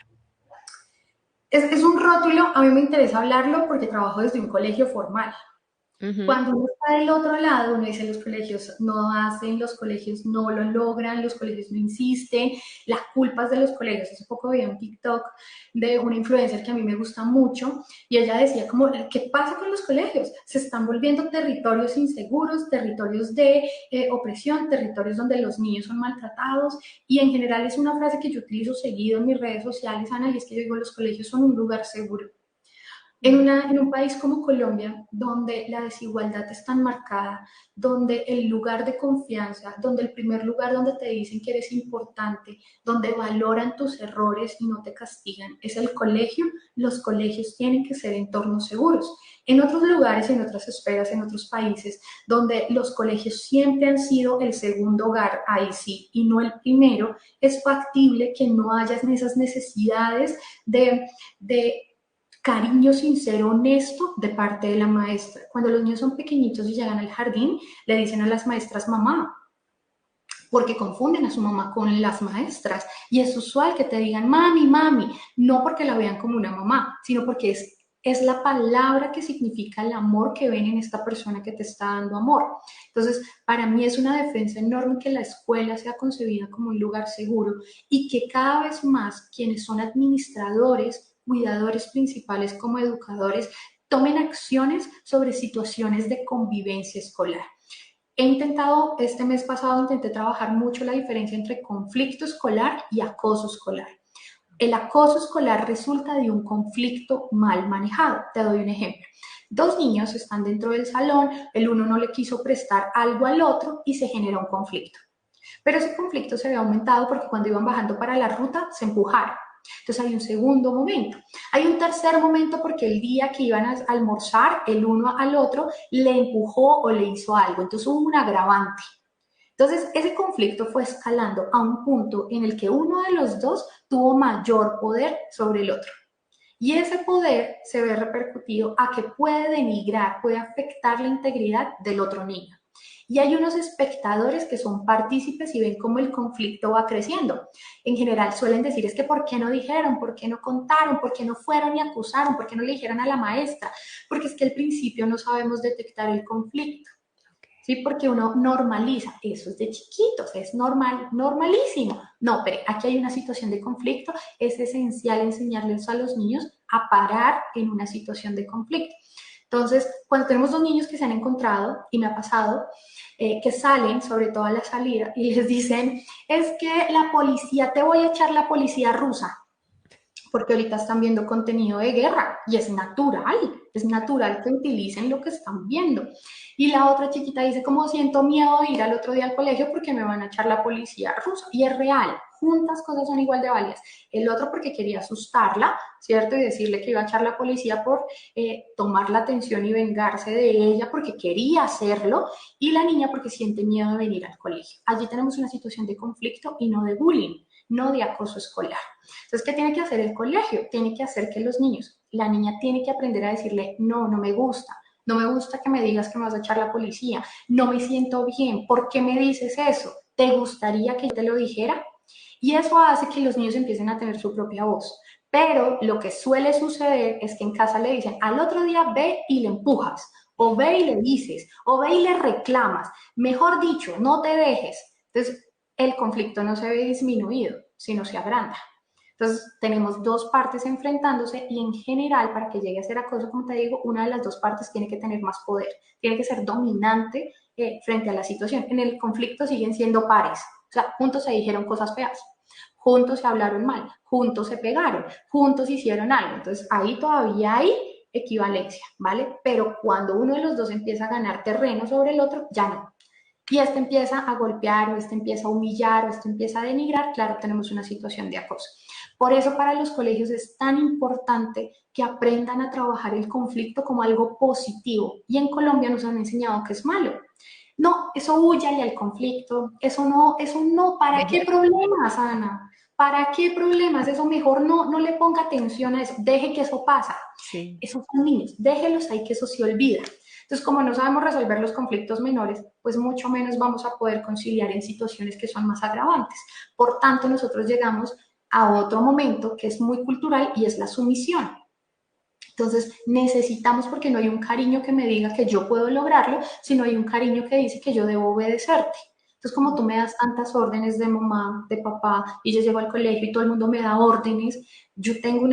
Es un rótulo, a mí me interesa hablarlo porque trabajo desde un colegio formal. Ujú. Cuando uno está del otro lado, uno dice los colegios no hacen, los colegios no lo logran, los colegios no insisten, las culpas de los colegios. Hace poco vi un TikTok de una influencer que a mí me gusta mucho y ella decía como, ¿qué pasa con los colegios? Se están volviendo territorios inseguros, territorios de opresión, territorios donde los niños son maltratados y en general es una frase que yo utilizo seguido en mis redes sociales, Ana, y es que yo digo, los colegios son un lugar seguro. En un país como Colombia, donde la desigualdad es tan marcada, donde el lugar de confianza, donde el primer lugar donde te dicen que eres importante, donde valoran tus errores y no te castigan, es el colegio, los colegios tienen que ser entornos seguros. En otros lugares, en otras esferas, en otros países, donde los colegios siempre han sido el segundo hogar, ahí sí, y no el primero, es factible que no haya esas necesidades de cariño sincero, honesto de parte de la maestra. Cuando los niños son pequeñitos y llegan al jardín, le dicen a las maestras mamá, porque confunden a su mamá con las maestras. Y es usual que te digan mami, mami, no porque la vean como una mamá, sino porque es la palabra que significa el amor que ven en esta persona que te está dando amor. Entonces, para mí es una defensa enorme que la escuela sea concebida como un lugar seguro y que cada vez más quienes son administradores, cuidadores principales como educadores, tomen acciones sobre situaciones de convivencia escolar. He intentado, este mes pasado intenté trabajar mucho la diferencia entre conflicto escolar y acoso escolar. El acoso escolar resulta de un conflicto mal manejado. Te doy un ejemplo. Dos niños están dentro del salón, el uno no le quiso prestar algo al otro y se genera un conflicto. Pero ese conflicto se había aumentado porque cuando iban bajando para la ruta se empujaron. Entonces hay un segundo momento. Hay un tercer momento porque el día que iban a almorzar, el uno al otro le empujó o le hizo algo. Entonces hubo un agravante. Entonces ese conflicto fue escalando a un punto en el que uno de los dos tuvo mayor poder sobre el otro. Y ese poder se ve repercutido a que puede denigrar, puede afectar la integridad del otro niño. Y hay unos espectadores que son partícipes y ven cómo el conflicto va creciendo. En general suelen decir es que ¿por qué no dijeron? ¿Por qué no contaron? ¿Por qué no fueron y acusaron? ¿Por qué no le dijeron a la maestra? Porque es que al principio no sabemos detectar el conflicto. ¿Sí? Porque uno normaliza, eso es de chiquitos, es normal, normalísimo. No, pero aquí hay una situación de conflicto, es esencial enseñarles a los niños a parar en una situación de conflicto. Entonces, cuando tenemos dos niños que se han encontrado, y me ha pasado, que salen, sobre todo a la salida, y les dicen, es que la policía, te voy a echar la policía rusa, porque ahorita están viendo contenido de guerra y es natural que utilicen lo que están viendo. Y la otra chiquita dice, como siento miedo de ir al otro día al colegio porque me van a echar la policía rusa. Y es real, juntas cosas son igual de válidas. El otro porque quería asustarla, ¿cierto? Y decirle que iba a echar la policía por tomar la atención y vengarse de ella porque quería hacerlo. Y la niña porque siente miedo de venir al colegio. Allí tenemos una situación de conflicto y no de bullying. no de acoso escolar. Entonces, ¿qué tiene que hacer el colegio? Tiene que hacer que los niños, la niña tiene que aprender a decirle, no, no me gusta. No me gusta que me digas que me vas a echar la policía. No me siento bien. ¿Por qué me dices eso? ¿Te gustaría que yo te lo dijera? Y eso hace que los niños empiecen a tener su propia voz. Pero lo que suele suceder es que en casa le dicen, al otro día ve y le empujas, o ve y le dices, o ve y le reclamas. Mejor dicho, no te dejes. Entonces, el conflicto no se ve disminuido, sino se agranda. Entonces, tenemos dos partes enfrentándose y en general, para que llegue a ser acoso, como te digo, una de las dos partes tiene que tener más poder, tiene que ser dominante frente a la situación. En el conflicto siguen siendo pares, o sea, juntos se dijeron cosas feas, juntos se hablaron mal, juntos se pegaron, juntos hicieron algo. Entonces, ahí todavía hay equivalencia, ¿vale? Pero cuando uno de los dos empieza a ganar terreno sobre el otro, ya no. Y este empieza a golpear, o este empieza a humillar, o este empieza a denigrar, claro, tenemos una situación de acoso. Por eso para los colegios es tan importante que aprendan a trabajar el conflicto como algo positivo. Y en Colombia nos han enseñado que es malo. No, eso huyale al conflicto, eso no, ¿para qué problemas, Ana? ¿Para qué problemas? Eso mejor no le ponga atención a eso, deje que eso pasa. Sí. Esos son niños, déjelos ahí que eso se olvida. Entonces, como no sabemos resolver los conflictos menores, pues mucho menos vamos a poder conciliar en situaciones que son más agravantes. Por tanto, nosotros llegamos a otro momento que es muy cultural y es la sumisión. Entonces necesitamos, porque no hay un cariño que me diga que yo puedo lograrlo, sino hay un cariño que dice que yo debo obedecerte. Entonces, como tú me das tantas órdenes de mamá, de papá, y yo llego al colegio y todo el mundo me da órdenes, yo tengo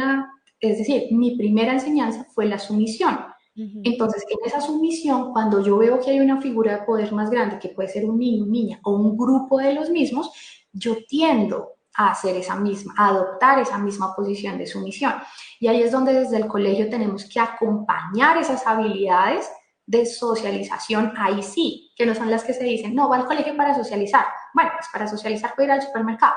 es decir, mi primera enseñanza fue la sumisión. Ujú. Entonces, en esa sumisión, cuando yo veo que hay una figura de poder más grande, que puede ser un niño, niña o un grupo de los mismos, yo tiendo a hacer esa misma, a adoptar esa misma posición de sumisión. Y ahí es donde desde el colegio tenemos que acompañar esas habilidades de socialización, ahí sí, que no son las que se dicen, no, va al colegio para socializar. Bueno, pues para socializar puede ir al supermercado.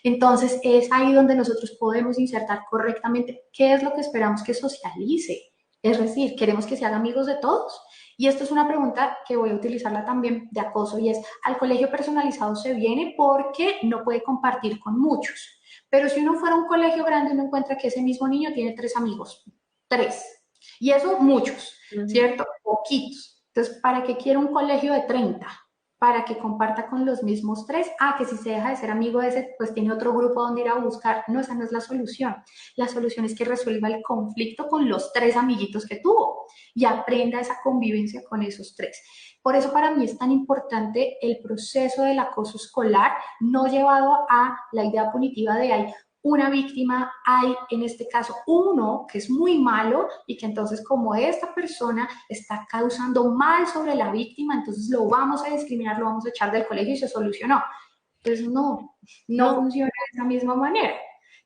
Entonces es ahí donde nosotros podemos insertar correctamente qué es lo que esperamos que socialice. Es decir, queremos que se haga amigos de todos. Y esto es una pregunta que voy a utilizarla también de acoso y es, al colegio personalizado se viene porque no puede compartir con muchos. Pero si uno fuera a un colegio grande, uno encuentra que ese mismo niño tiene tres amigos, tres. Y eso muchos, Ujú. ¿cierto? Poquitos. Entonces, ¿para qué quiero un colegio de 30? Para que comparta con los mismos tres. Ah, que si se deja de ser amigo de ese, pues tiene otro grupo donde ir a buscar. No, esa no es la solución. La solución es que resuelva el conflicto con los tres amiguitos que tuvo y aprenda esa convivencia con esos tres. Por eso para mí es tan importante el proceso del acoso escolar, no llevado a la idea punitiva de hay una víctima, hay en este caso uno que es muy malo y que entonces como esta persona está causando mal sobre la víctima, entonces lo vamos a discriminar, lo vamos a echar del colegio y se solucionó. Pues no No, funciona de esa misma manera.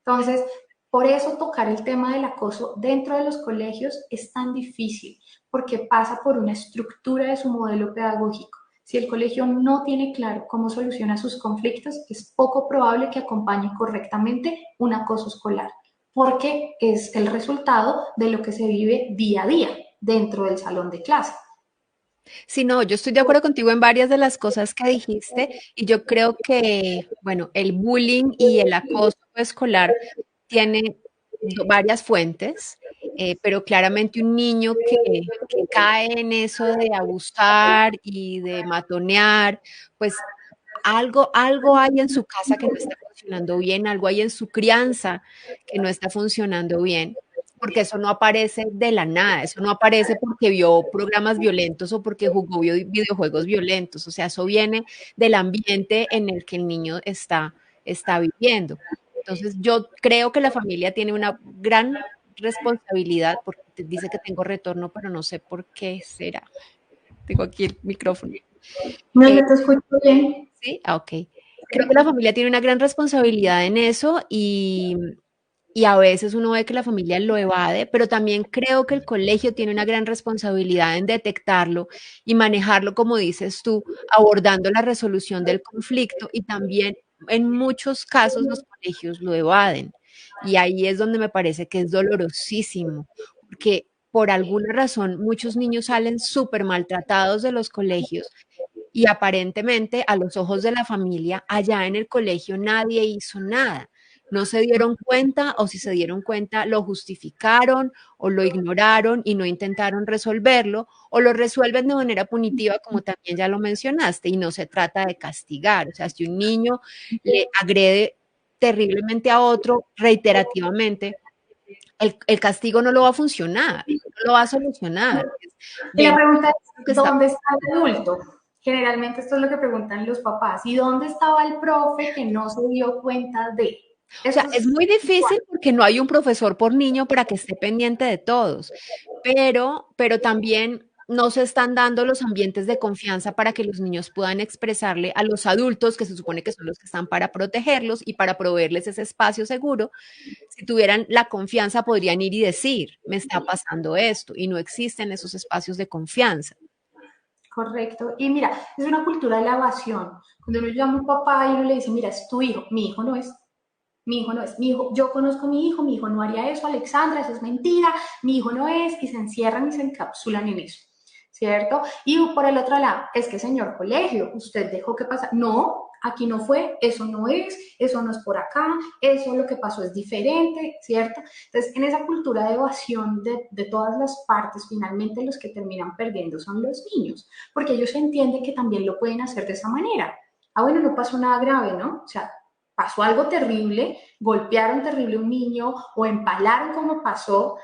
Entonces, por eso tocar el tema del acoso dentro de los colegios es tan difícil, porque pasa por una estructura de su modelo pedagógico. Si el colegio no tiene claro cómo soluciona sus conflictos, es poco probable que acompañe correctamente un acoso escolar, porque es el resultado de lo que se vive día a día dentro del salón de clase. sí, no, yo estoy de acuerdo contigo en varias de las cosas que dijiste y yo creo que, bueno, el bullying y el acoso escolar tiene varias fuentes, pero claramente un niño que cae en eso de abusar y de matonear, pues algo hay en su casa que no está funcionando bien, algo hay en su crianza que no está funcionando bien, porque eso no aparece de la nada, eso no aparece porque vio programas violentos o porque jugó videojuegos violentos, o sea, eso viene del ambiente en el que el niño está viviendo. Entonces, yo creo que la familia tiene una gran responsabilidad, porque dice que tengo retorno, pero no sé por qué será. Tengo aquí el micrófono. No, Eh, yo te escucho bien. Sí, ok. Creo que la familia tiene una gran responsabilidad en eso y a veces uno ve que la familia lo evade, pero también creo que el colegio tiene una gran responsabilidad en detectarlo y manejarlo, como dices tú, abordando la resolución del conflicto y también en muchos casos los colegios lo evaden. Y ahí es donde me parece que es dolorosísimo, porque por alguna razón muchos niños salen súper maltratados de los colegios y aparentemente a los ojos de la familia, allá en el colegio nadie hizo nada. No se dieron cuenta o si se dieron cuenta lo justificaron o lo ignoraron y no intentaron resolverlo o lo resuelven de manera punitiva como también ya lo mencionaste y no se trata de castigar. O sea, si un niño le agrede terriblemente a otro reiterativamente, el castigo no lo va a funcionar, no lo va a solucionar. Y la Ven, pregunta lo es, que está. ¿dónde está el adulto? Generalmente esto es lo que preguntan los papás. ¿Y dónde estaba el profe que no se dio cuenta de? O sea, Esto es es muy igual. difícil porque no hay un profesor por niño para que esté pendiente de todos, pero también no se están dando los ambientes de confianza para que los niños puedan expresarle a los adultos, que se supone que son los que están para protegerlos y para proveerles ese espacio seguro. Si tuvieran la confianza, podrían ir y decir, me está pasando esto, y no existen esos espacios de confianza. Correcto. Y mira, es una cultura de la evasión. Cuando uno llama a un papá y uno le dice, mira, es tu hijo, mi hijo no es. Mi hijo no es, mi hijo, yo conozco a mi hijo no haría eso, Alexandra, eso es mentira, mi hijo no es, y se encierran y se encapsulan en eso, ¿cierto? Y por el otro lado, es que señor colegio, usted dejó que pasara, no, aquí no fue, eso no es por acá, eso lo que pasó es diferente, ¿cierto? Entonces, en esa cultura de evasión de todas las partes, finalmente los que terminan perdiendo son los niños, porque ellos entienden que también lo pueden hacer de esa manera. Ah, bueno, no pasó nada grave, ¿no? O sea, pasó algo terrible, golpearon terrible a un niño o empalaron como pasó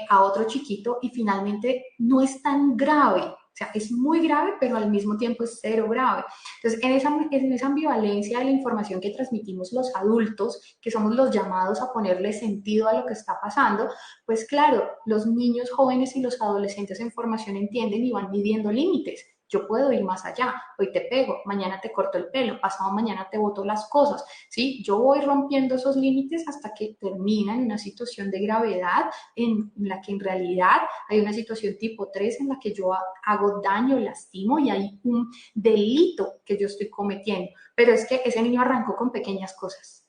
a otro chiquito y finalmente no es tan grave. O sea, es muy grave, pero al mismo tiempo es cero grave. Entonces, en esa ambivalencia de la información que transmitimos los adultos, que somos los llamados a ponerle sentido a lo que está pasando, pues claro, los niños jóvenes y los adolescentes en formación entienden y van midiendo límites. Yo puedo ir más allá, hoy te pego, mañana te corto el pelo, pasado mañana te boto las cosas, ¿sí? Yo voy rompiendo esos límites hasta que termina en una situación de gravedad en la que en realidad hay una situación tipo 3 en la que yo hago daño, lastimo y hay un delito que yo estoy cometiendo. Pero es que ese niño arrancó con pequeñas cosas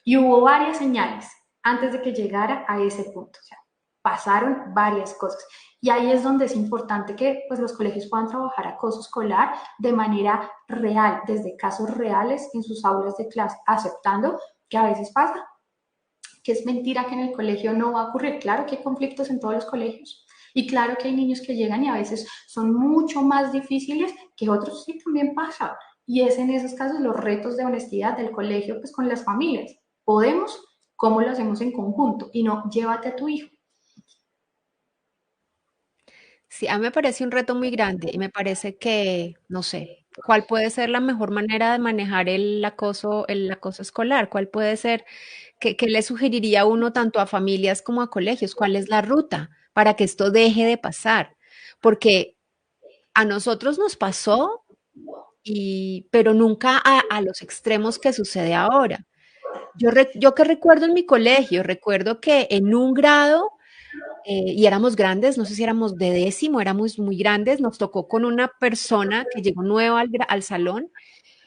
y hubo varias señales antes de que llegara a ese punto. O sea, pasaron varias cosas. Y ahí es donde es importante que pues, los colegios puedan trabajar acoso escolar de manera real, desde casos reales en sus aulas de clase, aceptando que a veces pasa, que es mentira que en el colegio no va a ocurrir. Claro que hay conflictos en todos los colegios. Y claro que hay niños que llegan y a veces son mucho más difíciles que otros, sí también pasa. Y es en esos casos los retos de honestidad del colegio pues con las familias. ¿Podemos? ¿Cómo lo hacemos en conjunto? Y no, llévate a tu hijo. Sí, a mí me parece un reto muy grande y me parece que, no sé, ¿cuál puede ser la mejor manera de manejar el acoso escolar? ¿Cuál puede ser, qué le sugeriría uno tanto a familias como a colegios? ¿Cuál es la ruta para que esto deje de pasar? Porque a nosotros nos pasó, pero nunca a los extremos que sucede ahora. Yo que recuerdo en mi colegio, recuerdo que en un grado y éramos grandes, no sé si éramos de décimo, éramos muy grandes, nos tocó con una persona que llegó nueva al salón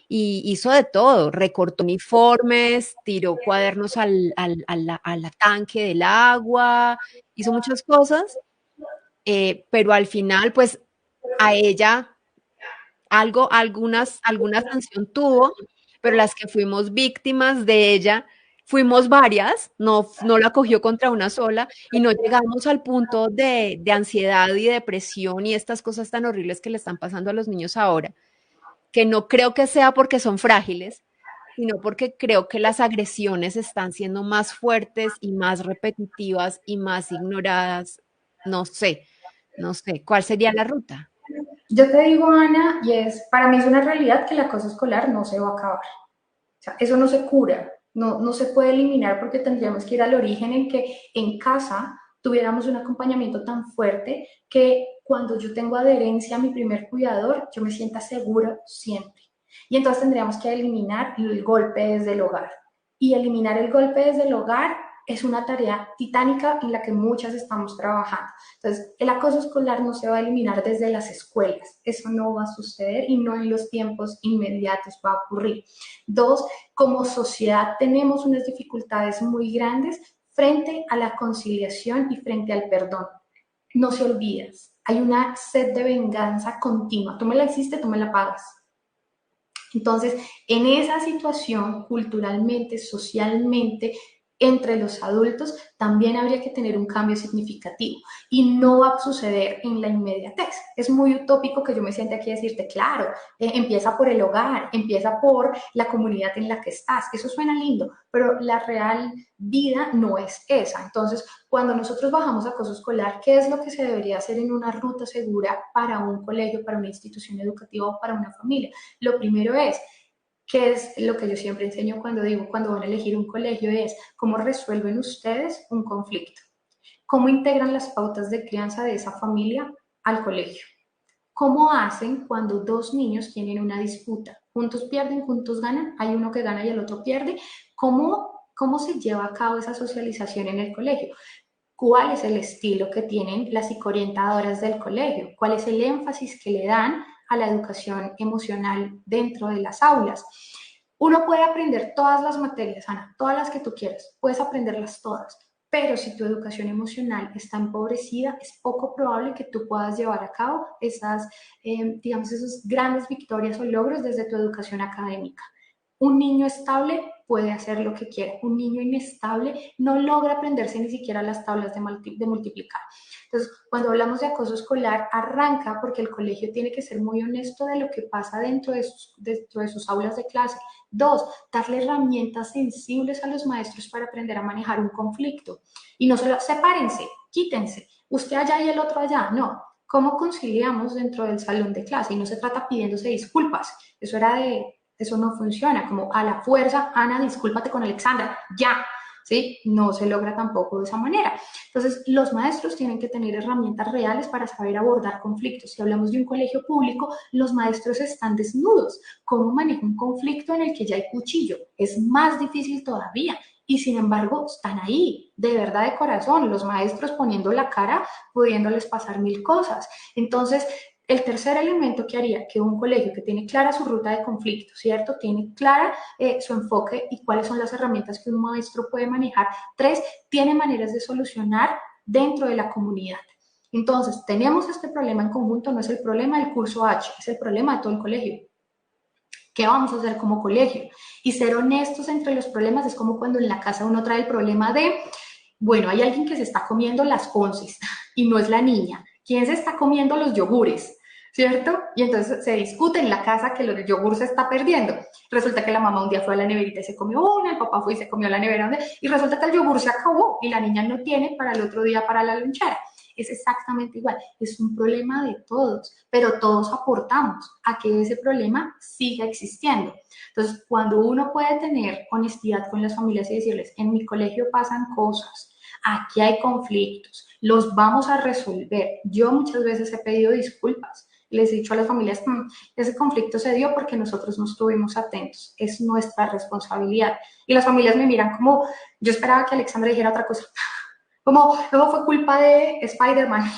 y hizo de todo, recortó uniformes, tiró cuadernos al tanque del agua, hizo muchas cosas, pero al final, pues a ella alguna sanción tuvo, pero las que fuimos víctimas de ella fuimos varias, no la cogió contra una sola y no llegamos al punto de ansiedad y depresión y estas cosas tan horribles que le están pasando a los niños ahora, que no creo que sea porque son frágiles, sino porque creo que las agresiones están siendo más fuertes y más repetitivas y más ignoradas. No sé, no sé, ¿cuál sería la ruta? Yo te digo, Ana, y es, para mí es una realidad que el acoso escolar no se va a acabar. O sea, eso no se cura, no se puede eliminar porque tendríamos que ir al origen en que en casa tuviéramos un acompañamiento tan fuerte que cuando yo tengo adherencia a mi primer cuidador, yo me sienta segura siempre. Y entonces tendríamos que eliminar el golpe desde el hogar. Y eliminar el golpe desde el hogar es una tarea titánica en la que muchas estamos trabajando. Entonces, el acoso escolar no se va a eliminar desde las escuelas, eso no va a suceder y no en los tiempos inmediatos va a ocurrir. Dos, como sociedad tenemos unas dificultades muy grandes frente a la conciliación y frente al perdón. No se olvidas, hay una sed de venganza continua. Tú me la hiciste, tú me la pagas. Entonces, en esa situación, culturalmente, socialmente, entre los adultos, también habría que tener un cambio significativo y no va a suceder en la inmediatez. Es muy utópico que yo me siente aquí a decirte, claro, empieza por el hogar, empieza por la comunidad en la que estás. Eso suena lindo, pero la real vida no es esa. Entonces, cuando nosotros bajamos a acoso escolar, ¿qué es lo que se debería hacer en una ruta segura para un colegio, para una institución educativa o para una familia? Lo primero es, que es lo que yo siempre enseño cuando digo, cuando van a elegir un colegio, es cómo resuelven ustedes un conflicto, cómo integran las pautas de crianza de esa familia al colegio, cómo hacen cuando dos niños tienen una disputa, juntos pierden, juntos ganan, hay uno que gana y el otro pierde, cómo se lleva a cabo esa socialización en el colegio, cuál es el estilo que tienen las psicoorientadoras del colegio, cuál es el énfasis que le dan a la educación emocional dentro de las aulas. Uno puede aprender todas las materias, Ana, todas las que tú quieras, puedes aprenderlas todas, pero si tu educación emocional está empobrecida, es poco probable que tú puedas llevar a cabo esas, digamos, esas grandes victorias o logros desde tu educación académica. Un niño estable puede hacer lo que quiera. Un niño inestable no logra aprenderse ni siquiera las tablas de multiplicar. Entonces, cuando hablamos de acoso escolar, arranca porque el colegio tiene que ser muy honesto de lo que pasa dentro de sus aulas de clase. Dos, darle herramientas sensibles a los maestros para aprender a manejar un conflicto. Y no solo sepárense, quítense, usted allá y el otro allá. No, ¿cómo conciliamos dentro del salón de clase? Y no se trata pidiéndose disculpas. Eso no funciona, como a la fuerza, Ana, discúlpate con Alexandra, ya, ¿sí? No se logra tampoco de esa manera. Entonces, los maestros tienen que tener herramientas reales para saber abordar conflictos. Si hablamos de un colegio público, los maestros están desnudos. ¿Cómo manejo un conflicto en el que ya hay cuchillo? Es más difícil todavía. Y sin embargo, están ahí, de verdad, de corazón, los maestros poniendo la cara, pudiéndoles pasar mil cosas. Entonces, el tercer elemento que haría que un colegio que tiene clara su ruta de conflicto, ¿cierto? Tiene clara su enfoque y cuáles son las herramientas que un maestro puede manejar. Tres, tiene maneras de solucionar dentro de la comunidad. Entonces, tenemos este problema en conjunto, no es el problema del curso H, es el problema de todo el colegio. ¿Qué vamos a hacer como colegio? Y ser honestos entre los problemas es como cuando en la casa uno trae el problema de, bueno, hay alguien que se está comiendo las onces y no es la niña. ¿Quién se está comiendo los yogures? ¿Cierto? Y entonces se discute en la casa que el yogur se está perdiendo. Resulta que la mamá un día fue a la neverita y se comió una, el papá fue y se comió la nevera, y resulta que el yogur se acabó y la niña no tiene para el otro día para la lonchera. Es exactamente igual, es un problema de todos, pero todos aportamos a que ese problema siga existiendo. Entonces, cuando uno puede tener honestidad con las familias y decirles, en mi colegio pasan cosas, aquí hay conflictos, los vamos a resolver. Yo muchas veces he pedido disculpas, les he dicho a las familias, ese conflicto se dio porque nosotros no estuvimos atentos, es nuestra responsabilidad. Y las familias me miran como, yo esperaba que Alexandra dijera otra cosa, como, luego fue culpa de Spider-Man,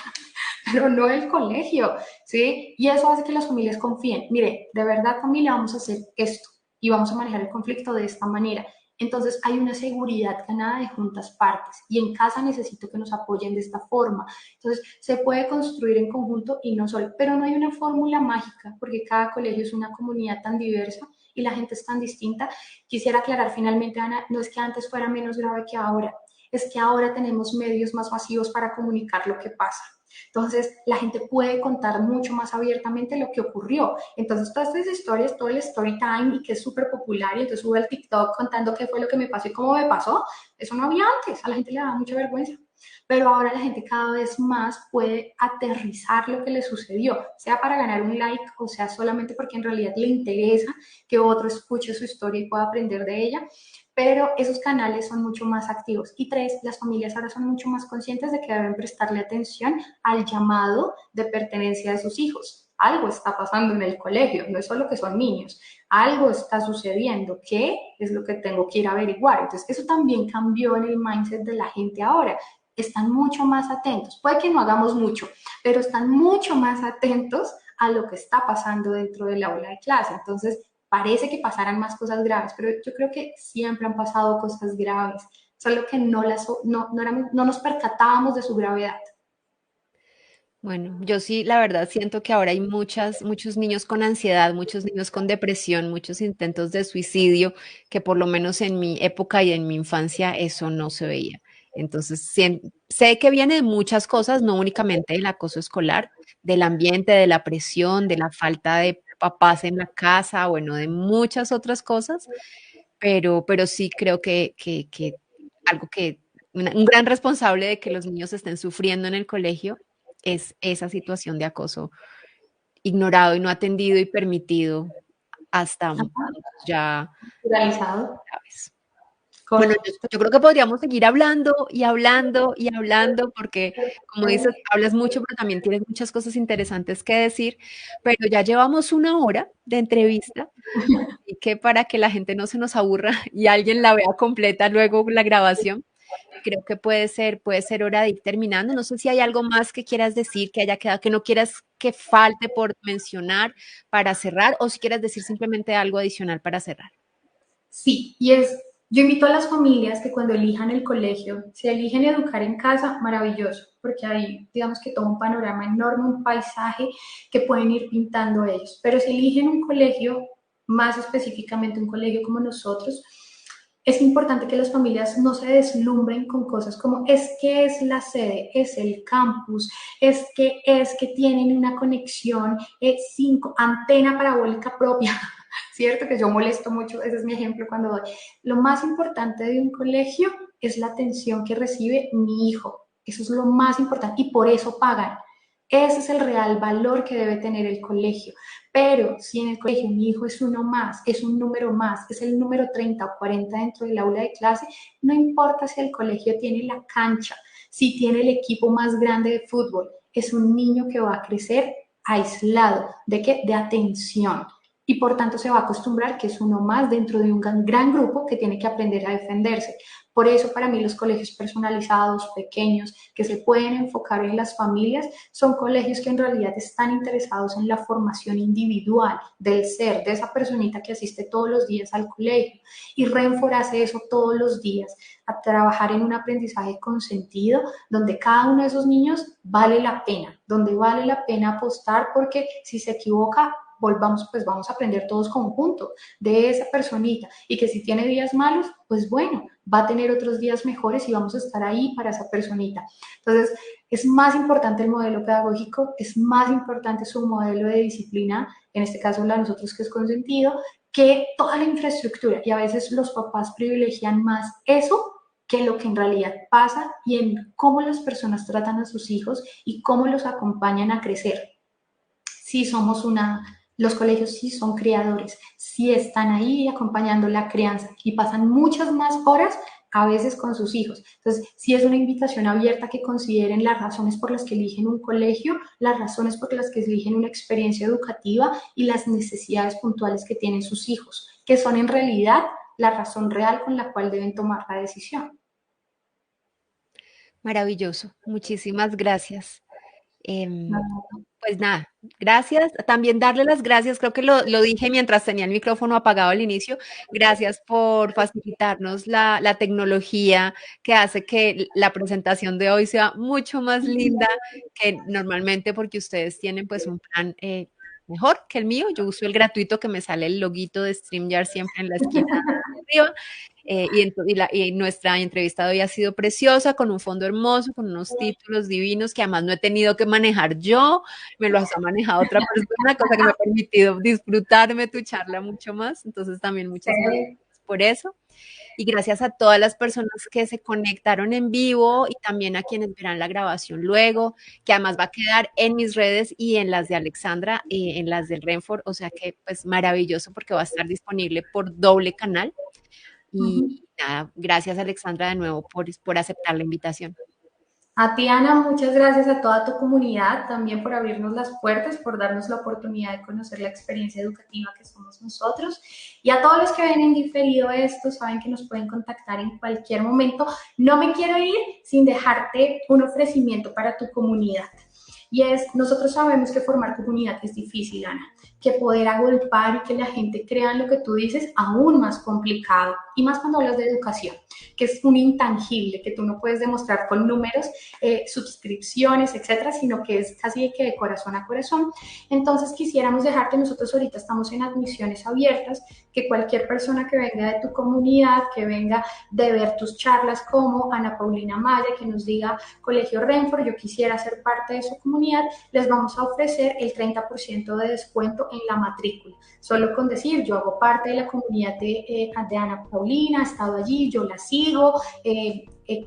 pero no del colegio, ¿sí? Y eso hace que las familias confíen. Mire, de verdad, familia, vamos a hacer esto y vamos a manejar el conflicto de esta manera. Entonces hay una seguridad ganada de juntas partes y en casa necesito que nos apoyen de esta forma. Entonces se puede construir en conjunto y no solo, pero no hay una fórmula mágica porque cada colegio es una comunidad tan diversa y la gente es tan distinta. Quisiera aclarar finalmente, Ana, no es que antes fuera menos grave que ahora, es que ahora tenemos medios más masivos para comunicar lo que pasa. Entonces, la gente puede contar mucho más abiertamente lo que ocurrió. Entonces, todas estas historias, todo el story time y que es súper popular y entonces sube al TikTok contando qué fue lo que me pasó y cómo me pasó, eso no había antes, a la gente le daba mucha vergüenza. Pero ahora la gente cada vez más puede aterrizar lo que le sucedió, sea para ganar un like o sea solamente porque en realidad le interesa que otro escuche su historia y pueda aprender de ella, pero esos canales son mucho más activos. Y tres, las familias ahora son mucho más conscientes de que deben prestarle atención al llamado de pertenencia de sus hijos. Algo está pasando en el colegio, no es solo que son niños, algo está sucediendo, ¿qué es lo que tengo que ir a averiguar? Entonces, eso también cambió en el mindset de la gente ahora. Están mucho más atentos. Puede que no hagamos mucho, pero están mucho más atentos a lo que está pasando dentro del aula de clase. Entonces, parece que pasaran más cosas graves, pero yo creo que siempre han pasado cosas graves, solo que no nos percatábamos de su gravedad. Bueno, yo sí, la verdad, siento que ahora hay muchos niños con ansiedad, muchos niños con depresión, muchos intentos de suicidio, que por lo menos en mi época y en mi infancia eso no se veía. Entonces, sé que viene de muchas cosas, no únicamente del acoso escolar, del ambiente, de la presión, de la falta de papás en la casa, bueno, de muchas otras cosas, pero sí creo que algo que, un gran responsable de que los niños estén sufriendo en el colegio es esa situación de acoso ignorado y no atendido y permitido hasta ya Realizado. graves. Bueno, Correcto. yo creo que podríamos seguir hablando y hablando y hablando porque, como dices, hablas mucho, pero también tienes muchas cosas interesantes que decir, pero ya llevamos una hora de entrevista y que para que la gente no se nos aburra y alguien la vea completa luego la grabación, creo que puede ser hora de ir terminando. No sé si hay algo más que quieras decir, que haya quedado, que no quieras que falte por mencionar para cerrar, o si quieras decir simplemente algo adicional para cerrar. Sí, yo invito a las familias que cuando elijan el colegio, si eligen educar en casa, maravilloso, porque hay, digamos que todo un panorama enorme, un paisaje que pueden ir pintando ellos. Pero si eligen un colegio, más específicamente un colegio como nosotros, es importante que las familias no se deslumbren con cosas como es que es la sede, es el campus, es que tienen una conexión 5 antena parabólica propia, ¿cierto? Que yo molesto mucho, ese es mi ejemplo cuando doy. Lo más importante de un colegio es la atención que recibe mi hijo. Eso es lo más importante y por eso pagan. Ese es el real valor que debe tener el colegio. Pero si en el colegio mi hijo es uno más, es un número más, es el número 30 o 40 dentro del aula de clase, no importa si el colegio tiene la cancha, si tiene el equipo más grande de fútbol, es un niño que va a crecer aislado. ¿De qué? De atención y por tanto se va a acostumbrar que es uno más dentro de un gran grupo que tiene que aprender a defenderse. Por eso para mí los colegios personalizados, pequeños, que se pueden enfocar en las familias, son colegios que en realidad están interesados en la formación individual del ser, de esa personita que asiste todos los días al colegio. Y Renfor hace eso todos los días, a trabajar en un aprendizaje con sentido, donde cada uno de esos niños vale la pena, donde vale la pena apostar porque si se equivoca, volvamos, pues vamos a aprender todos conjuntos de esa personita y que si tiene días malos, pues bueno, va a tener otros días mejores y vamos a estar ahí para esa personita. Entonces, es más importante el modelo pedagógico, es más importante su modelo de disciplina, en este caso la de nosotros que es consentido, que toda la infraestructura y a veces los papás privilegian más eso que lo que en realidad pasa y en cómo las personas tratan a sus hijos y cómo los acompañan a crecer. Sí somos los colegios sí son criadores, sí están ahí acompañando la crianza y pasan muchas más horas a veces con sus hijos. Entonces, sí es una invitación abierta a que consideren las razones por las que eligen un colegio, las razones por las que eligen una experiencia educativa y las necesidades puntuales que tienen sus hijos, que son en realidad la razón real con la cual deben tomar la decisión. Maravilloso. Muchísimas gracias. Pues nada, gracias. También darle las gracias, creo que lo dije mientras tenía el micrófono apagado al inicio. Gracias por facilitarnos la tecnología que hace que la presentación de hoy sea mucho más linda que normalmente porque ustedes tienen pues un plan mejor que el mío. Yo uso el gratuito que me sale el loguito de StreamYard siempre en la esquina arriba. Y nuestra entrevista de hoy ha sido preciosa, con un fondo hermoso, con unos títulos divinos que además no he tenido que manejar yo, me los ha manejado otra persona, cosa que me ha permitido disfrutarme tu charla mucho más. Entonces también muchísimas gracias por eso. Y gracias a todas las personas que se conectaron en vivo y también a quienes verán la grabación luego, que además va a quedar en mis redes y en las de Alexandra, en las del Renford, o sea que pues maravilloso porque va a estar disponible por doble canal. Y nada, gracias Alexandra de nuevo por aceptar la invitación. A ti, Ana, muchas gracias a toda tu comunidad también por abrirnos las puertas, por darnos la oportunidad de conocer la experiencia educativa que somos nosotros. Y a todos los que ven en diferido esto, saben que nos pueden contactar en cualquier momento. No me quiero ir sin dejarte un ofrecimiento para tu comunidad. Y es, nosotros sabemos que formar comunidad es difícil, Ana, que poder agolpar y que la gente crea en lo que tú dices, aún más complicado. Y más cuando hablas de educación, que es un intangible, que tú no puedes demostrar con números, suscripciones, etcétera, sino que es casi que de corazón a corazón. Entonces quisiéramos dejar que nosotros ahorita estamos en admisiones abiertas, que cualquier persona que venga de tu comunidad, que venga de ver tus charlas como Ana Paulina Maya, que nos diga Colegio Renford, yo quisiera ser parte de su comunidad, les vamos a ofrecer el 30% de descuento en la matrícula. Solo con decir, yo hago parte de la comunidad de Ana Paulina, he estado allí, yo la sigo,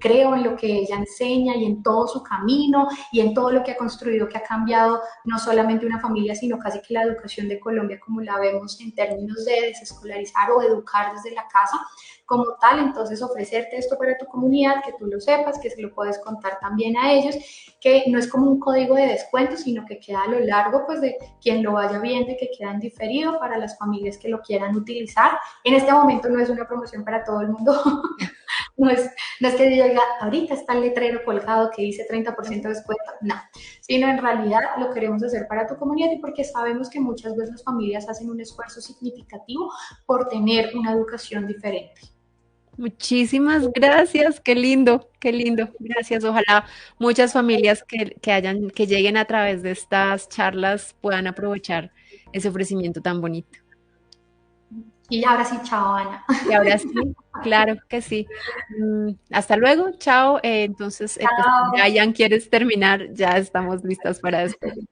creo en lo que ella enseña y en todo su camino y en todo lo que ha construido, que ha cambiado no solamente una familia, sino casi que la educación de Colombia como la vemos en términos de desescolarizar o educar desde la casa como tal. Entonces ofrecerte esto para tu comunidad, que tú lo sepas, que se lo puedes contar también a ellos, que no es como un código de descuento, sino que queda a lo largo pues de quien lo vaya viendo y que queda en diferido para las familias que lo quieran utilizar. En este momento no es una promoción para todo el mundo. No es que diga, ahorita está el letrero colgado que dice 30% de descuento, no, sino en realidad lo queremos hacer para tu comunidad y porque sabemos que muchas veces las familias hacen un esfuerzo significativo por tener una educación diferente. Muchísimas gracias, qué lindo, qué lindo. Gracias. Ojalá muchas familias que lleguen a través de estas charlas puedan aprovechar ese ofrecimiento tan bonito. Y ahora sí, chao, Ana. Y ahora sí, claro que sí. Hasta luego, chao. Entonces, pues, Chao. Brian, ¿quieres terminar? Ya estamos listas para despedir.